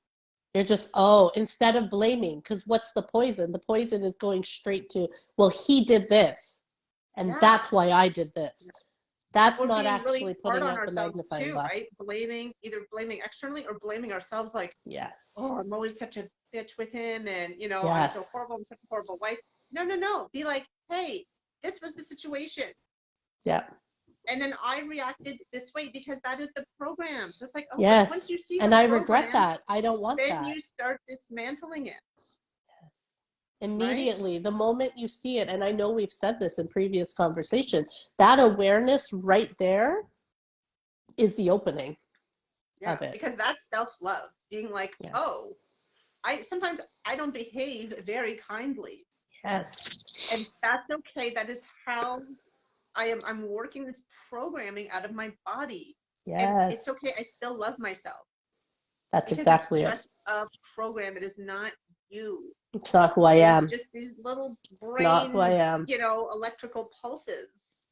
You're just, instead of blaming, because what's the poison? The poison is going straight to, well, he did this, and Yeah. that's why I did this. That's Or not being actually really hard putting on out the ourselves magnifying too, right? glass. Either blaming externally or blaming ourselves, like, Yes. oh, I'm always such a bitch with him, and I'm so Yes. horrible, I'm such a horrible wife. No, no, no. Be like, hey, this was the situation. Yeah. And then I reacted this way because that is the program. So it's like, oh, but once Yes. you see the And I regret program, that. I don't want then that. you start dismantling it, Yes. right? Immediately, the moment you see it, and I know we've said this in previous conversations, that awareness right there is the opening Yeah, of it. because that's self-love, being like, Yes. oh, I don't behave very kindly. And Yes. that's okay. That is how I'm working this programming out of my body. And it's Yes. okay. I still love myself That's because it's exactly it. just a program. It is not you. It's not who I It is am. just these little It's not who I brain, am. electrical pulses.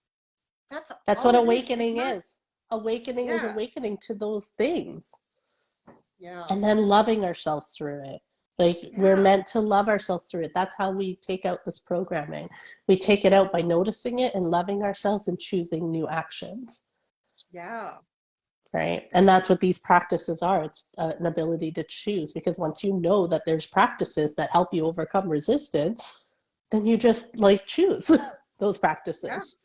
That's That's what all it is. It's awakening not, is. Awakening is yeah, awakening to those things yeah, and then loving ourselves through it. Like, we're Yeah. meant to love ourselves through it. That's how we take out this programming. We take it out by noticing it and loving ourselves and choosing new actions, Yeah. right? And that's what these practices are. It's an ability to choose, because once you know that there's practices that help you overcome resistance, then you just like choose those Yeah. practices.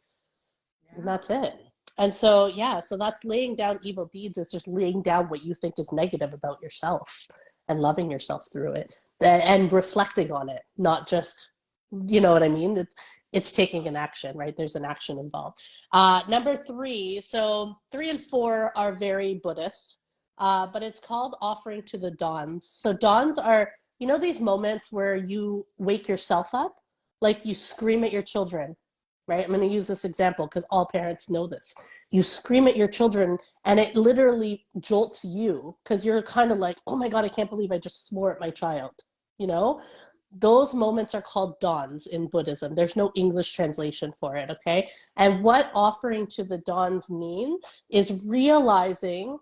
And Yeah. that's it. And so, yeah, so that's laying down evil deeds. It's just laying down what you think is negative about yourself and loving yourself through it and reflecting on it, not just, you know what I mean? It's taking an action, right? There's an action involved. Number three, so 3 and 4 are very Buddhist, but it's called offering to the dawns. So dawns are, you know, these moments where you wake yourself up, like you scream at your children, right? I'm going to use this example because all parents know this. You scream at your children and it literally jolts you because you're kind of like, oh my God, I can't believe I just swore at my child. You know, those moments are called dawns in Buddhism. There's no English translation for it, okay? And what offering to the dawns means is realizing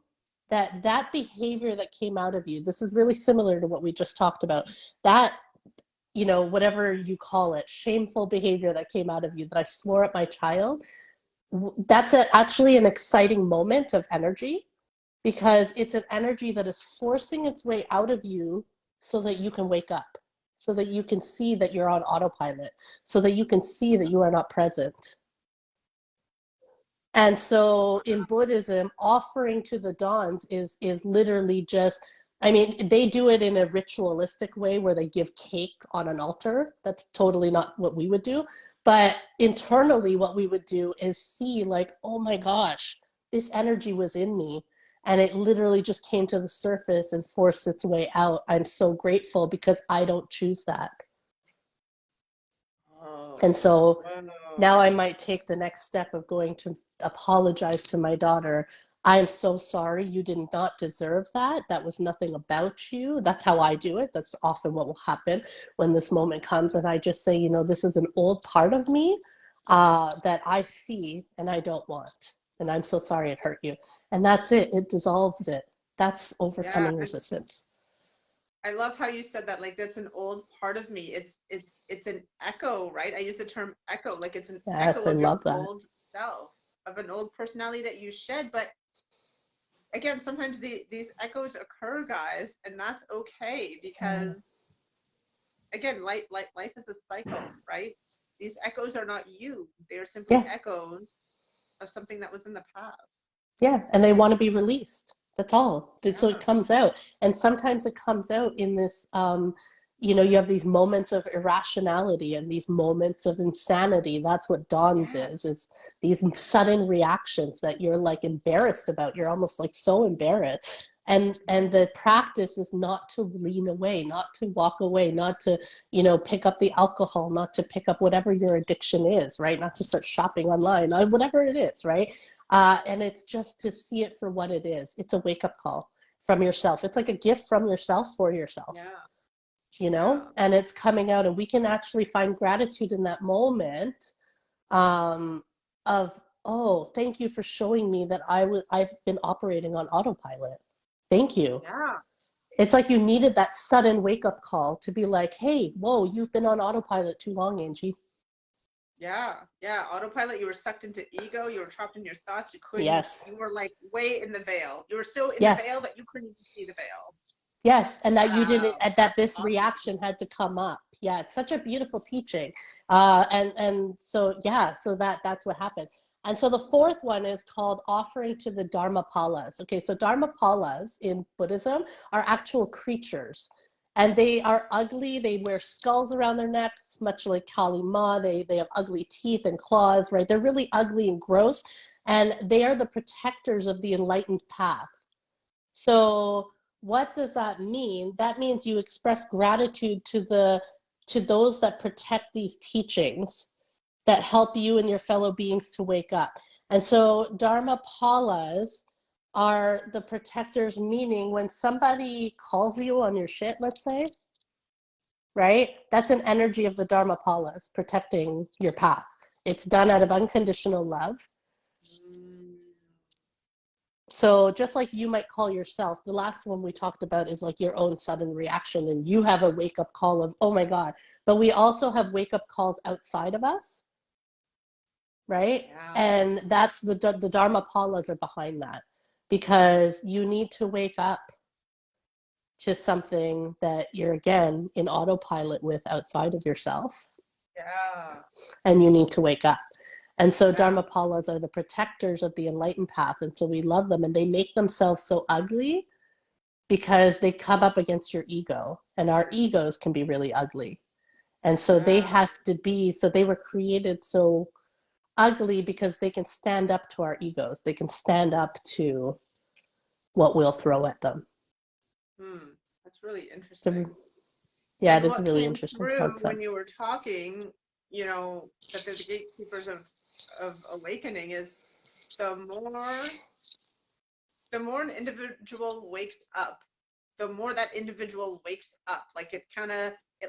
that that behavior that came out of you, this is really similar to what we just talked about, that, you know, whatever you call it, shameful behavior that came out of you, that I swore at my child, that's actually an exciting moment of energy, because it's an energy that is forcing its way out of you so that you can wake up, so that you can see that you're on autopilot, so that you can see that you are not present. And so in Buddhism, offering to the dawns is literally just, I mean, they do it in a ritualistic way where they give cake on an altar. That's totally not what we would do. But internally, what we would do is see, like, oh my gosh, this energy was in me. And it literally just came to the surface and forced its way out. I'm so grateful because I don't choose that. And Oh, so now I wow. might take the next step of going to apologize to my daughter. I'm so sorry. You did not deserve that. That was nothing about you. That's how I do it. That's often what will happen when this moment comes. And I just say, you know, this is an old part of me that I see and I don't want. And I'm so sorry it hurt you. And that's it. It dissolves it. That's Yeah. overcoming resistance. I love how you said that. Like, that's an old part of me. It's an echo, right? I use the term echo, like it's an Yes, echo I of your love that. old self, of an old personality that you shed. But again, sometimes these echoes occur, guys, and that's okay Yeah. because again, life is a cycle, right? These echoes are not you. They're simply Yeah. echoes of something that was in the past. Yeah, and they want to be released. That's all. So it Yeah. comes out. And sometimes it comes out in this, you know, you have these moments of irrationality and these moments of insanity. That's what dawns Yeah. is. It's these sudden reactions that you're like embarrassed about. You're almost like so embarrassed. And Yeah. the practice is not to lean away, not to walk away, not to, you know, pick up the alcohol, not to pick up whatever your addiction is, right? Not to start shopping online, whatever it is, right? And it's just to see it for what it is. It's a wake up call from yourself. It's like a gift from yourself for yourself, Yeah. you know? Yeah. And it's coming out, and we can actually find gratitude in that moment um, of, oh, thank you for showing me that I've been operating on autopilot. Thank you. Yeah. It's like you needed that sudden wake up call to be like, hey, whoa, you've been on autopilot too long, Angie. Yeah, yeah. Autopilot, you were sucked into ego, you were trapped in your thoughts, Yes. you were like way in the veil. You were so in the veil Yes. that you couldn't even see the veil. Yes, and that you didn't, Wow, and that that's this awesome. reaction had to come up. Yeah, it's such a beautiful teaching. And so yeah, so that's what happens. And so the fourth one is called offering to the Dharmapalas. Okay, so Dharmapalas in Buddhism are actual creatures. And they are ugly. They wear skulls around their necks, much like Kali Ma. They have ugly teeth and claws, right? They're really ugly and gross. And they are the protectors of the enlightened path. So what does that mean? That means you express gratitude to those that protect these teachings that help you and your fellow beings to wake up. And so Dharmapalas are the protectors, meaning when somebody calls you on your shit, let's say, right? That's an energy of the Dharmapalas protecting your path. It's done out of unconditional love. Mm, So just like you might call yourself, the last one we talked about is like your own sudden reaction, and you have a wake up call of, oh my God. But we also have wake up calls outside of us, right? Yeah. And that's the Dharmapalas are behind that, because you need to wake up to something that you're again in autopilot with outside of yourself, Yeah. and you need to wake up. And so Yeah. Dharmapalas are the protectors of the enlightened path, and so we love them, and they make themselves so ugly because they come up against your ego, and our egos can be really ugly. And so they Yeah. have to be, so they were created so ugly because they can stand up to our egos. They can stand up to what we'll throw at them. Hmm. That's really So, interesting. yeah, it And is a what really came interesting through when concept. you were talking, you know, that they're the gatekeepers of awakening is the more the more an individual wakes up, the more that individual wakes up. Like it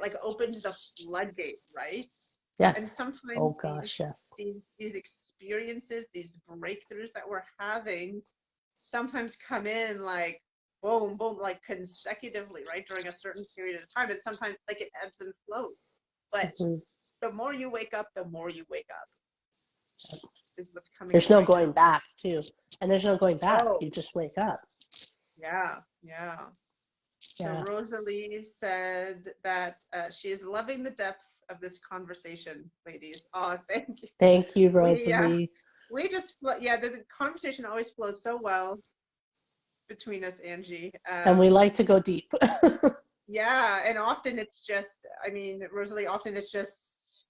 like opens the floodgate, right? And Yes. sometimes Oh gosh, yes. these experiences, these breakthroughs that we're having sometimes come in like boom, boom, like consecutively, right? During a certain period of time. And sometimes like it ebbs and flows. But Mhm. the more you wake up, the more you wake up is what's coming There's in no right going now. back, too. And there's no going back. Oh, You just wake up. yeah, yeah. So Yeah. Rosalie said that she is loving the depth of this conversation, ladies. Oh, thank you. Thank you, We Rosalie. we just yeah, the conversation always flows so well between us, Angie. And we like to go deep. Yeah, and often it's just, I mean, Rosalie, often it's just,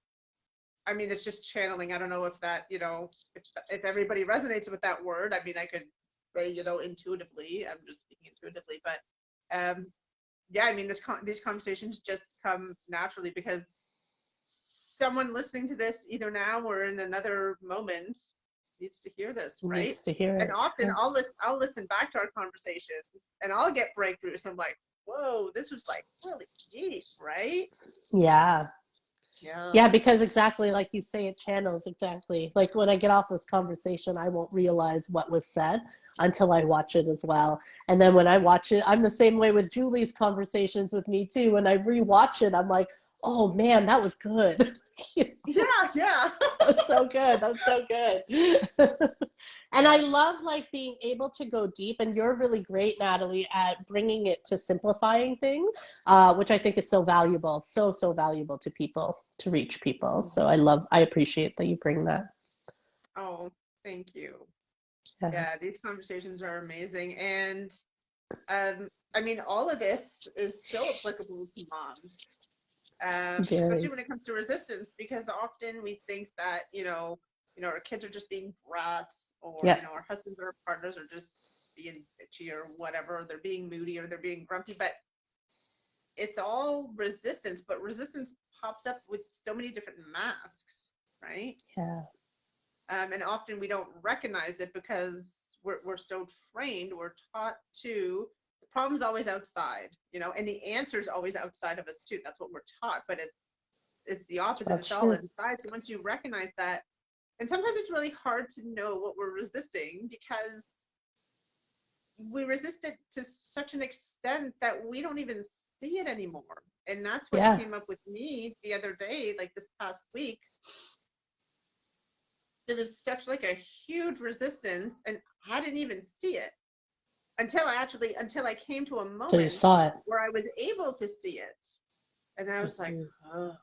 I mean, it's just channeling. I don't know if that, you know, if everybody resonates with that word. I mean, I could say, you know, intuitively. I'm just speaking intuitively, but yeah, I mean, these conversations just come naturally because someone listening to this either now or in another moment needs to hear this, right? Needs to hear And it. often Yeah. I'll listen back to our conversations and I'll get breakthroughs. I'm like, whoa, this was like really deep, right? Yeah. Yeah. Yeah, because exactly like you say, it channels exactly. Like when I get off this conversation, I won't realize what was said until I watch it as well. And then when I watch it, I'm the same way with Julie's conversations with me too. When I rewatch it, I'm like, oh man, that was good. Yeah, yeah. That was so good. That was so good. And I Yeah. love like being able to go deep, and you're really great, Natalie, at bringing it to simplifying things, which I think is so valuable, so valuable to people, to reach people. So I appreciate that you bring that. Oh, thank you. Yeah, Yeah, these conversations are amazing. And I mean, all of this is so applicable to moms, especially very. when it comes to resistance, because often we think that, our kids are just being brats, or, Yeah, our husbands or partners are just being bitchy or whatever, they're being moody or they're being grumpy, but it's all resistance, but resistance pops up with so many different masks, right? yeah, And often we don't recognize it because we're so trained, we're taught to, the problem's always outside, and the answer's always outside of us too. That's what we're taught, but it's the it's opposite. not It's all true. inside. So once you recognize that, and sometimes it's really hard to know what we're resisting because we resist it to such an extent that we don't even see it anymore. And that's what Yeah, came up with me the other day, like this past week. There was such like a huge resistance, and I didn't even see it until I came to a so you moment saw it. where I was able to see it, and I was like, Mhm. oh.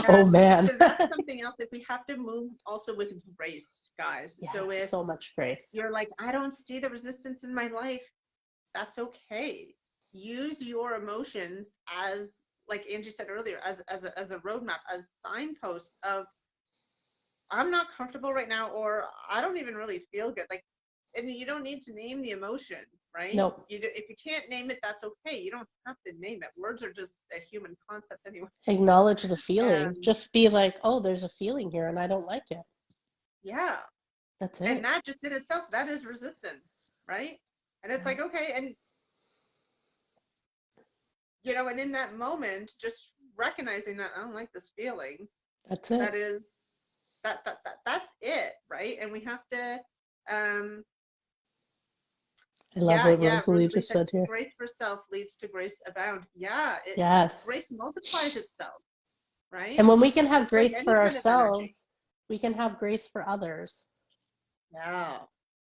Oh And man. so that's something else that we have to move also with grace, guys. So Yes, if so much grace. you're like, I don't see the resistance in my life, that's okay. Use your emotions as, like Angie said earlier, as a roadmap, as signposts of, I'm not comfortable right now, or I don't even really feel good. Like, and you don't need to name the emotion, right? Nope. If you can't name it, that's okay. You don't have to name it. Words are just a human concept anyway. Acknowledge the feeling. Um, Just be like, oh, there's a feeling here and I don't like it. yeah, That's and it. that just in itself, that is resistance, right? And it's Yeah. like, okay, and and in that moment, just recognizing that I don't like this feeling, That's it. that is that's it, right? And we have to I love what Yeah. Rosalie Rosalie just said, said here. grace for self leads to grace abound. Yeah, Yes. grace multiplies itself, And right? when we can have Just like grace any for kind of energy. ourselves, we can have grace for others. Yeah.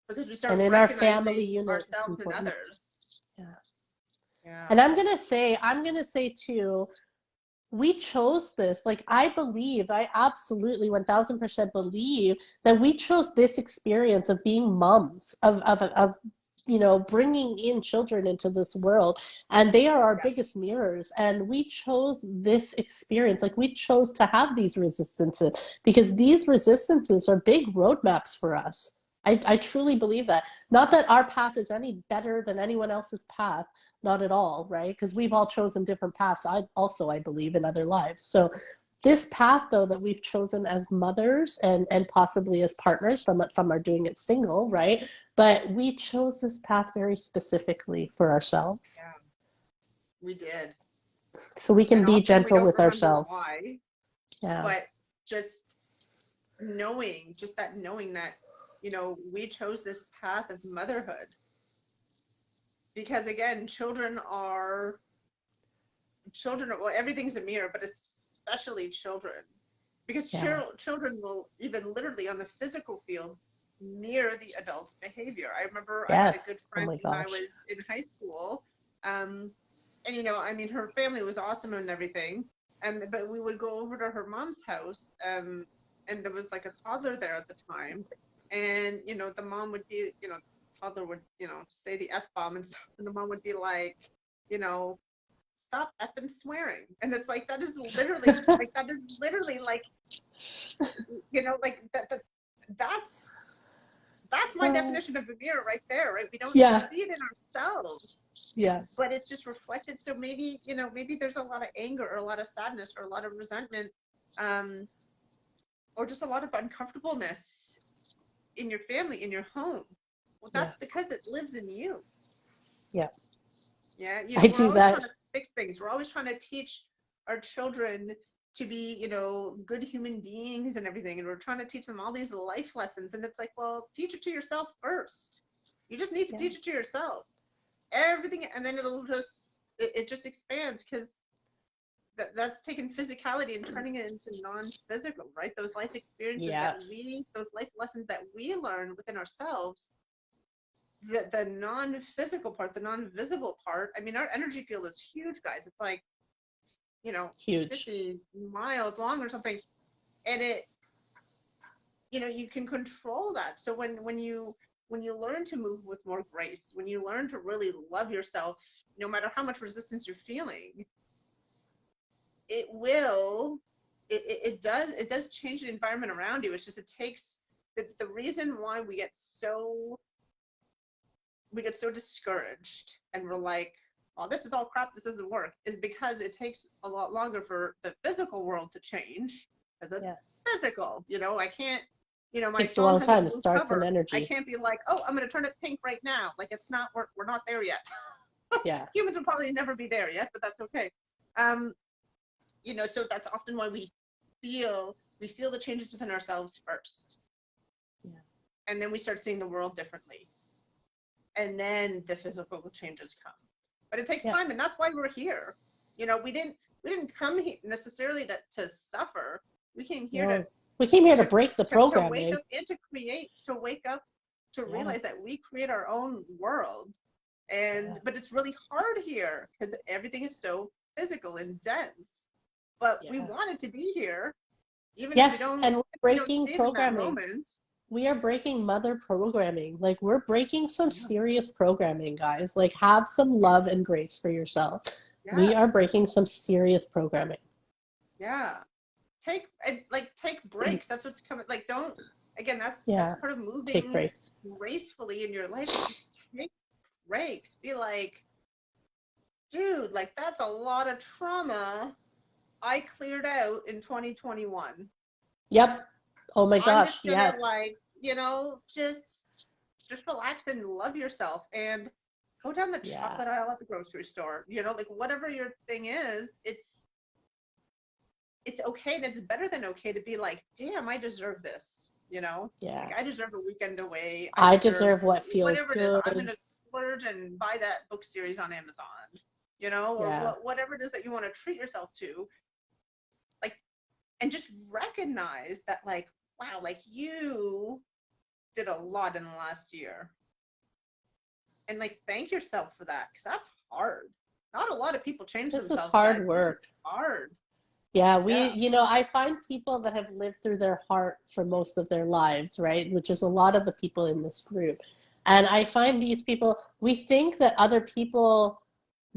Because we start And in our family recognizing unit, it's ourselves and important. others. Yeah. Yeah. And I'm gonna say too, we chose this. Like, I absolutely 1000% believe that we chose this experience of being moms, of bringing in children into this world. And they are our Yeah. biggest mirrors. And we chose this experience. Like, we chose to have these resistances because these resistances are big roadmaps for us. I truly believe that. Not that our path is any better than anyone else's path, not at all, right? Because we've all chosen different paths. I believe in other lives. So this path though that we've chosen as mothers and possibly as partners, some are doing it single, right? But we chose this path very specifically for ourselves. Yeah. We did. So we can And be often we gentle don't with remember ourselves. why, Yeah. but just knowing that, we chose this path of motherhood. Because again, well, everything's a mirror, but especially children. Because Yeah. children will even literally on the physical field mirror the adult's behavior. I remember I had a good Yes. Oh friend my when I gosh. was in high school. And I mean, her family was awesome and everything. But we would go over to her mom's house, and there was like a toddler there at the time. And, the mom would be, toddler would, say the F bomb and stuff. And the mom would be like, you know, stop effing swearing. And it's like, that is literally like, like that's, that's my definition of a mirror right there, right? We don't Yeah. see it in ourselves, Yeah. but it's just reflected. So maybe there's a lot of anger or a lot of sadness or a lot of resentment, um, or just a lot of uncomfortableness in your family, in your home. Well, Yeah. that's because it lives in you. Yeah. Yeah, I we're do always trying that. to fix things. We're always trying to teach our children to be, good human beings and everything. And we're trying to teach them all these life lessons. And it's like, well, teach it to yourself first. You just need to Yeah. teach it to yourself. Everything, and then it just expands because that's taking physicality and turning it into non-physical, right? Those life experiences Yes. those life lessons that we learn within ourselves, the non-physical part, the non-visible part. I mean, our energy field is huge, guys. It's like, Huge. 50 miles long or something. And you can control that. So when you learn to move with more grace, when you learn to really love yourself, no matter how much resistance you're feeling, it will, it does change the environment around you. It's just, it takes the reason why we get so discouraged and we're like, oh, this is all crap, this doesn't work, is because it takes a lot longer for the physical world to change, because it's Yes. physical. I can't, my Takes a phone long has a time. It blue starts in cover. I energy. can't be like, oh, I'm going to turn it pink right now. Like, it's not, we're not there yet. Yeah. Humans will probably never be there yet, but that's okay. So that's often why we feel the changes within ourselves first. Yeah. And then we start seeing the world differently. And then the physical changes come. But it takes Yeah. time, and that's why we're here. We didn't come here necessarily to suffer. We came here to No. We came here to to break the to wake programming. up and to wake up, to Yeah. realize that we create our own world. Yeah. But it's really hard here because everything is so physical and dense. But we Yeah. wanted to be here, even if we Yes, don't and we're we don't breaking see it in that programming. moment. We are breaking mother programming. Like, we're breaking some Yeah. serious programming, guys. Like, have some love and grace for yourself. We Yeah. are breaking some serious programming. Yeah. Take breaks. That's what's coming. Like, don't, again, that's Yeah. part of Take moving breaks. gracefully in your life, is just take breaks. Be like, dude, like, that's a lot of trauma I cleared out in 2021. Yep. Oh my I'm gosh. just gonna, Yes. like, just relax and love yourself and go down the Yeah. chocolate aisle at the grocery store. Like, whatever your thing is, it's okay, and it's better than okay to be like, damn, I deserve this. Yeah. Like, I deserve a weekend away. I I deserve deserve what feels whatever it is. I'm good. gonna splurge and buy that book series on Amazon, you know, or Yeah. whatever it is that you want to treat yourself to, like, and just recognize that, like, wow, like you did a lot in the last year, and like thank yourself for that, because that's hard. Not a lot of people change This is themselves, guys. hard This is work. hard. Yeah, Yeah. I find people that have lived through their heart for most of their lives, right? Which is a lot of the people in this group. And I find these people, we think that other people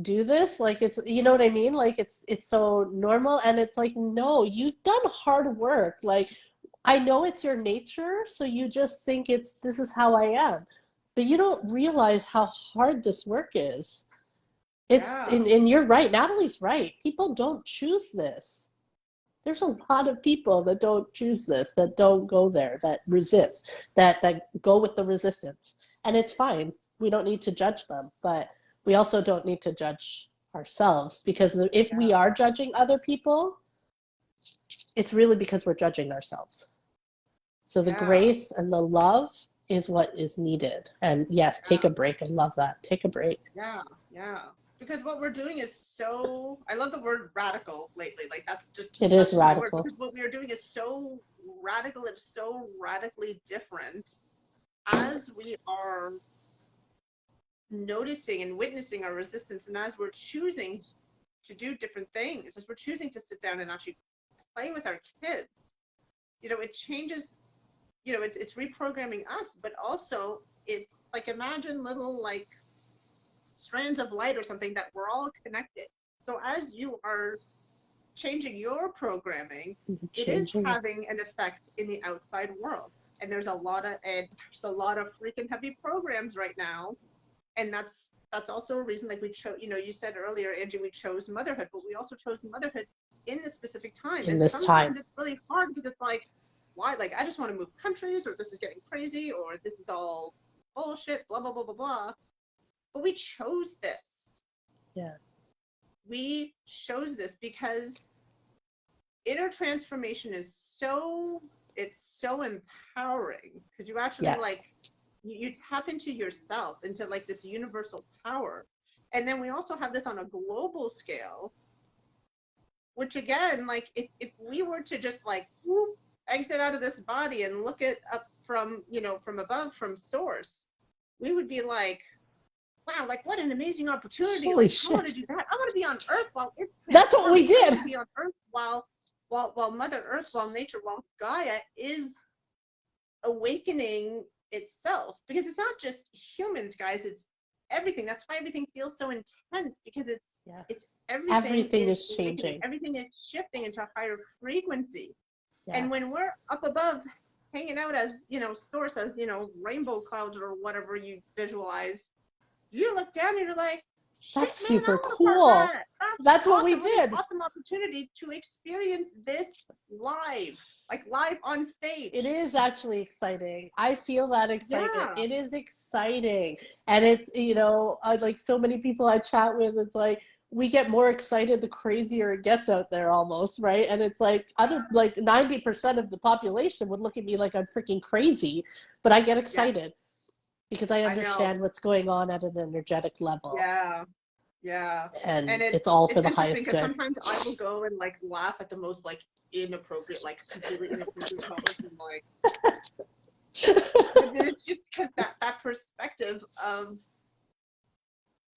do this, like it's, you know what I mean? Like it's so normal, and it's like, no, you've done hard work. Like I know it's your nature, so you just think this is how I am. But you don't realize how hard this work is. Yeah. And you're right, Natalie's right. People don't choose this. There's a lot of people that don't choose this, that don't go there, that resist, that go with the resistance. And it's fine. We don't need to judge them, but we also don't need to judge ourselves, because if we Yeah. are judging other people, it's really because we're judging ourselves. So the Yeah. grace and the love is what is needed. And yes, Yeah. take a break. I love that. Take a break. Yeah. Yeah. Because what we're doing is so, I love the word radical lately. Like It that's is just my word, radical. because what we are doing is so radical and so radically different as we are noticing and witnessing our resistance, and as we're choosing to do different things, as we're choosing to sit down and actually play with our kids. You know, it changes, you know, it's reprogramming us, but also it's like, imagine little like strands of light or something that we're all connected. So as you are changing your programming, it is Changing. having an effect in the outside world. And there's a lot of freaking heavy programs right now. And that's also a reason, like we chose, you know, you said earlier, Angie, we chose motherhood, but we also chose motherhood in this specific time. In And this time. sometimes it's really hard because it's like, why? Like, I just want to move countries, or this is getting crazy, or this is all bullshit, blah, blah, blah, blah, blah. But we chose this. Yeah. We chose this because inner transformation is it's so empowering, because you actually like, Yes. you tap into yourself, into like this universal power. And then we also have this on a global scale, which again, like if we were to just like whoop, exit out of this body and look it up from, you know, from above, from source, we would be like, wow, like what an amazing opportunity. Holy Like I want to shit. do that. I want to be on earth while it's That's what we transforming. I did. want to be on earth while Mother Earth, while nature, while Gaia is awakening itself, because it's not just humans, guys, it's everything. That's why everything feels so intense, because it's Yes. everything Everything is is awakening, changing. everything is shifting into a higher frequency. And when Yes. we're up above, hanging out as, you know, source, as, you know, rainbow clouds or whatever you visualize, you look down and you're like, shit, That's man, I super want to part of cool. that. That's That's what we awesome. What an did. awesome opportunity to experience this live, like live on It stage. is actually exciting. I feel that excitement. Yeah. It is exciting. And it's, like so many people I chat with, it's like we get more excited the crazier it gets out there almost, right? And it's like like 90% of the population would look at me like I'm freaking crazy, but I get Yeah, excited because I I know. understand what's going on at an energetic level. Yeah, yeah. And And it's all for it's the interesting highest because good. sometimes I will go and like laugh at the most like inappropriate, like completely inappropriate comments, and like, but then it's just because that perspective of,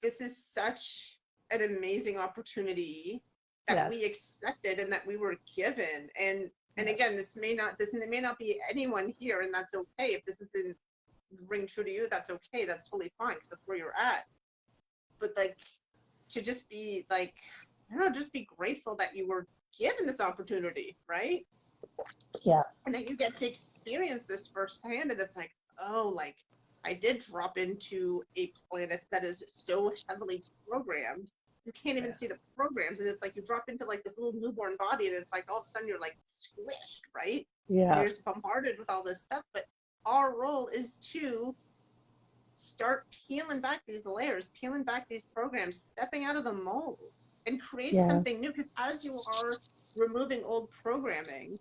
this is such an amazing opportunity that we Yes. accepted and that we were given. And again, Yes. this may not be anyone here, and that's okay. If this isn't ring true to you, that's okay. That's totally fine, because that's where you're at. But like, to just be like, I don't know, just be grateful that you were given this opportunity, right? Yeah. And that you get to experience this firsthand. And it's like, oh, like I did drop into a planet that is so heavily programmed. You can't even Yeah. see the programs. And it's like you drop into like this little newborn body, and it's like all of a sudden you're like squished, right? And Yeah. you're just bombarded with all this stuff. But our role is to start peeling back these layers, peeling back these programs, stepping out of the mold and create Yeah. something new. Because as you are removing old programming,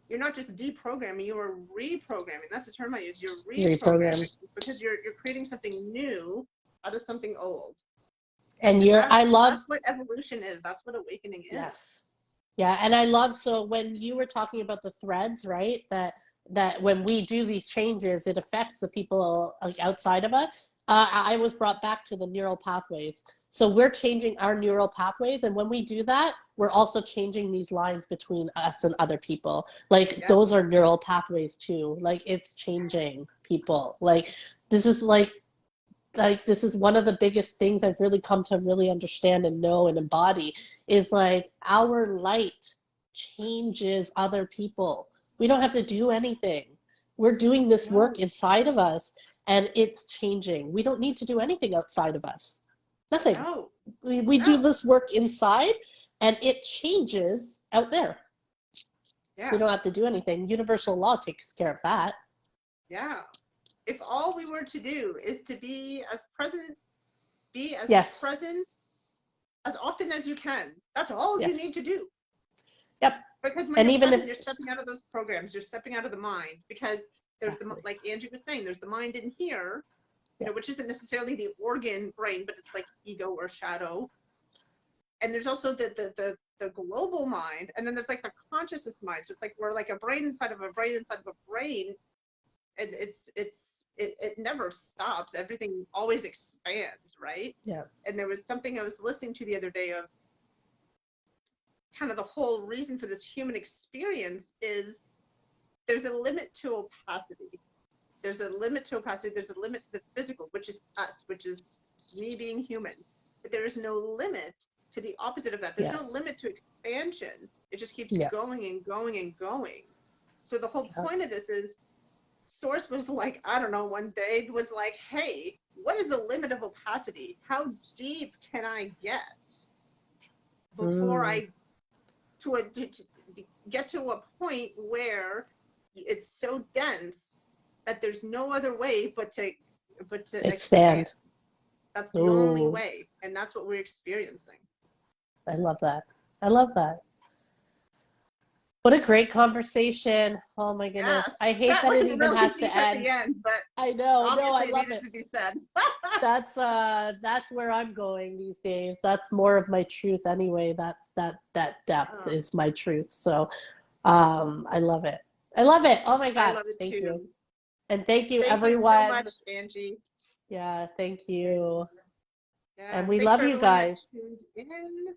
you're not just deprogramming, you are reprogramming. That's the term I use. You're Reprogram. reprogramming, because you're creating something new out of something old. And That's what evolution is. That's what awakening is. Yes. Yeah, and I love, so when you were talking about the threads, right? That when we do these changes, it affects the people like outside of us. I was brought back to the neural pathways. So we're changing our neural pathways, and when we do that, we're also changing these lines between us and other people. Like those are neural pathways too. Like it's changing people. Like this is this is one of the biggest things I've really come to really understand and know and embody is like our light changes other people. We don't have to do anything. We're doing this work inside of us and it's changing. We don't need to do anything outside of us. Nothing. No. We do this work inside and it changes out there. Yeah. We don't have to do anything. Universal law takes care of that. Yeah. If all we were to do is to be as present as often as you can, that's all you need to do. Yep. Because when you're present, you're stepping out of those programs, you're stepping out of the mind, because there's like Angie was saying, there's the mind in here, you know, which isn't necessarily the organ brain, but it's like ego or shadow. And there's also the global mind, and then there's like the consciousness mind. So it's like we're like a brain inside of a brain inside of a brain, and it never stops. Everything always expands, right? Yeah. And there was something I was listening to the other day of kind of the whole reason for this human experience is there's a limit to opacity. There's a limit to opacity. There's a limit to the physical, which is us, which is me being human. But there is no limit to the opposite of that. There's no limit to expansion. It just keeps going and going and going. So the whole point of this is Source was like, I don't know, one day was like, hey, what is the limit of opacity? How deep can I get before I get to a point where it's so dense that there's no other way but to expand. That's the only way, and that's what we're experiencing. I love that. I love that. What a great conversation. Oh my goodness. Yes. I hate that it even really has to at end. The end, but I know. No, I love it. it. To be said. That's where I'm going these days. That's more of my truth anyway. That depth is my truth. So I love it. I love it. Oh my God. I love it thank too. you. And thank you, Thank everyone. you so much, Angie. Yeah, thank you. Yeah, and we love you guys. Tuned in.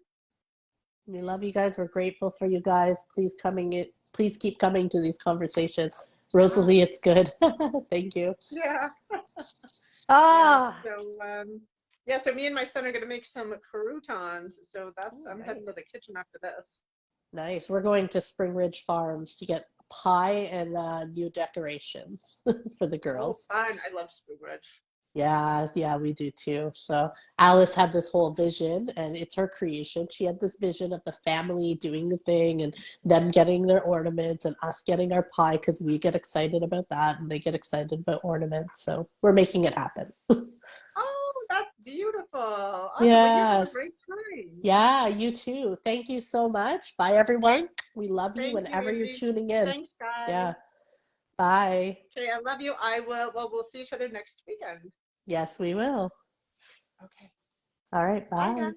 We love you guys. We're grateful for you guys. Please keep coming to these conversations. Rosalie, it's good. Thank you. Yeah. Ah. Yeah, so me and my son are going to make some croutons. So I'm heading to the kitchen after this. Nice. We're going to Spring Ridge Farms to get pie and new decorations for the girls. Oh, fun. I love Spring Ridge. Yeah, we do too. So Alice had this whole vision, and it's her creation. She had this vision of the family doing the thing and them getting their ornaments and us getting our pie because we get excited about that and they get excited about ornaments. So we're making it happen. Oh, that's beautiful. Awesome. Yes. Well, you have a great time. Yeah, you too. Thank you so much. Bye, everyone. We love you whenever you're tuning in. Thanks, guys. Yeah. Bye. Okay, I love you. We'll see each other next weekend. Yes, we will. Okay. All right. Bye. Bye, guys.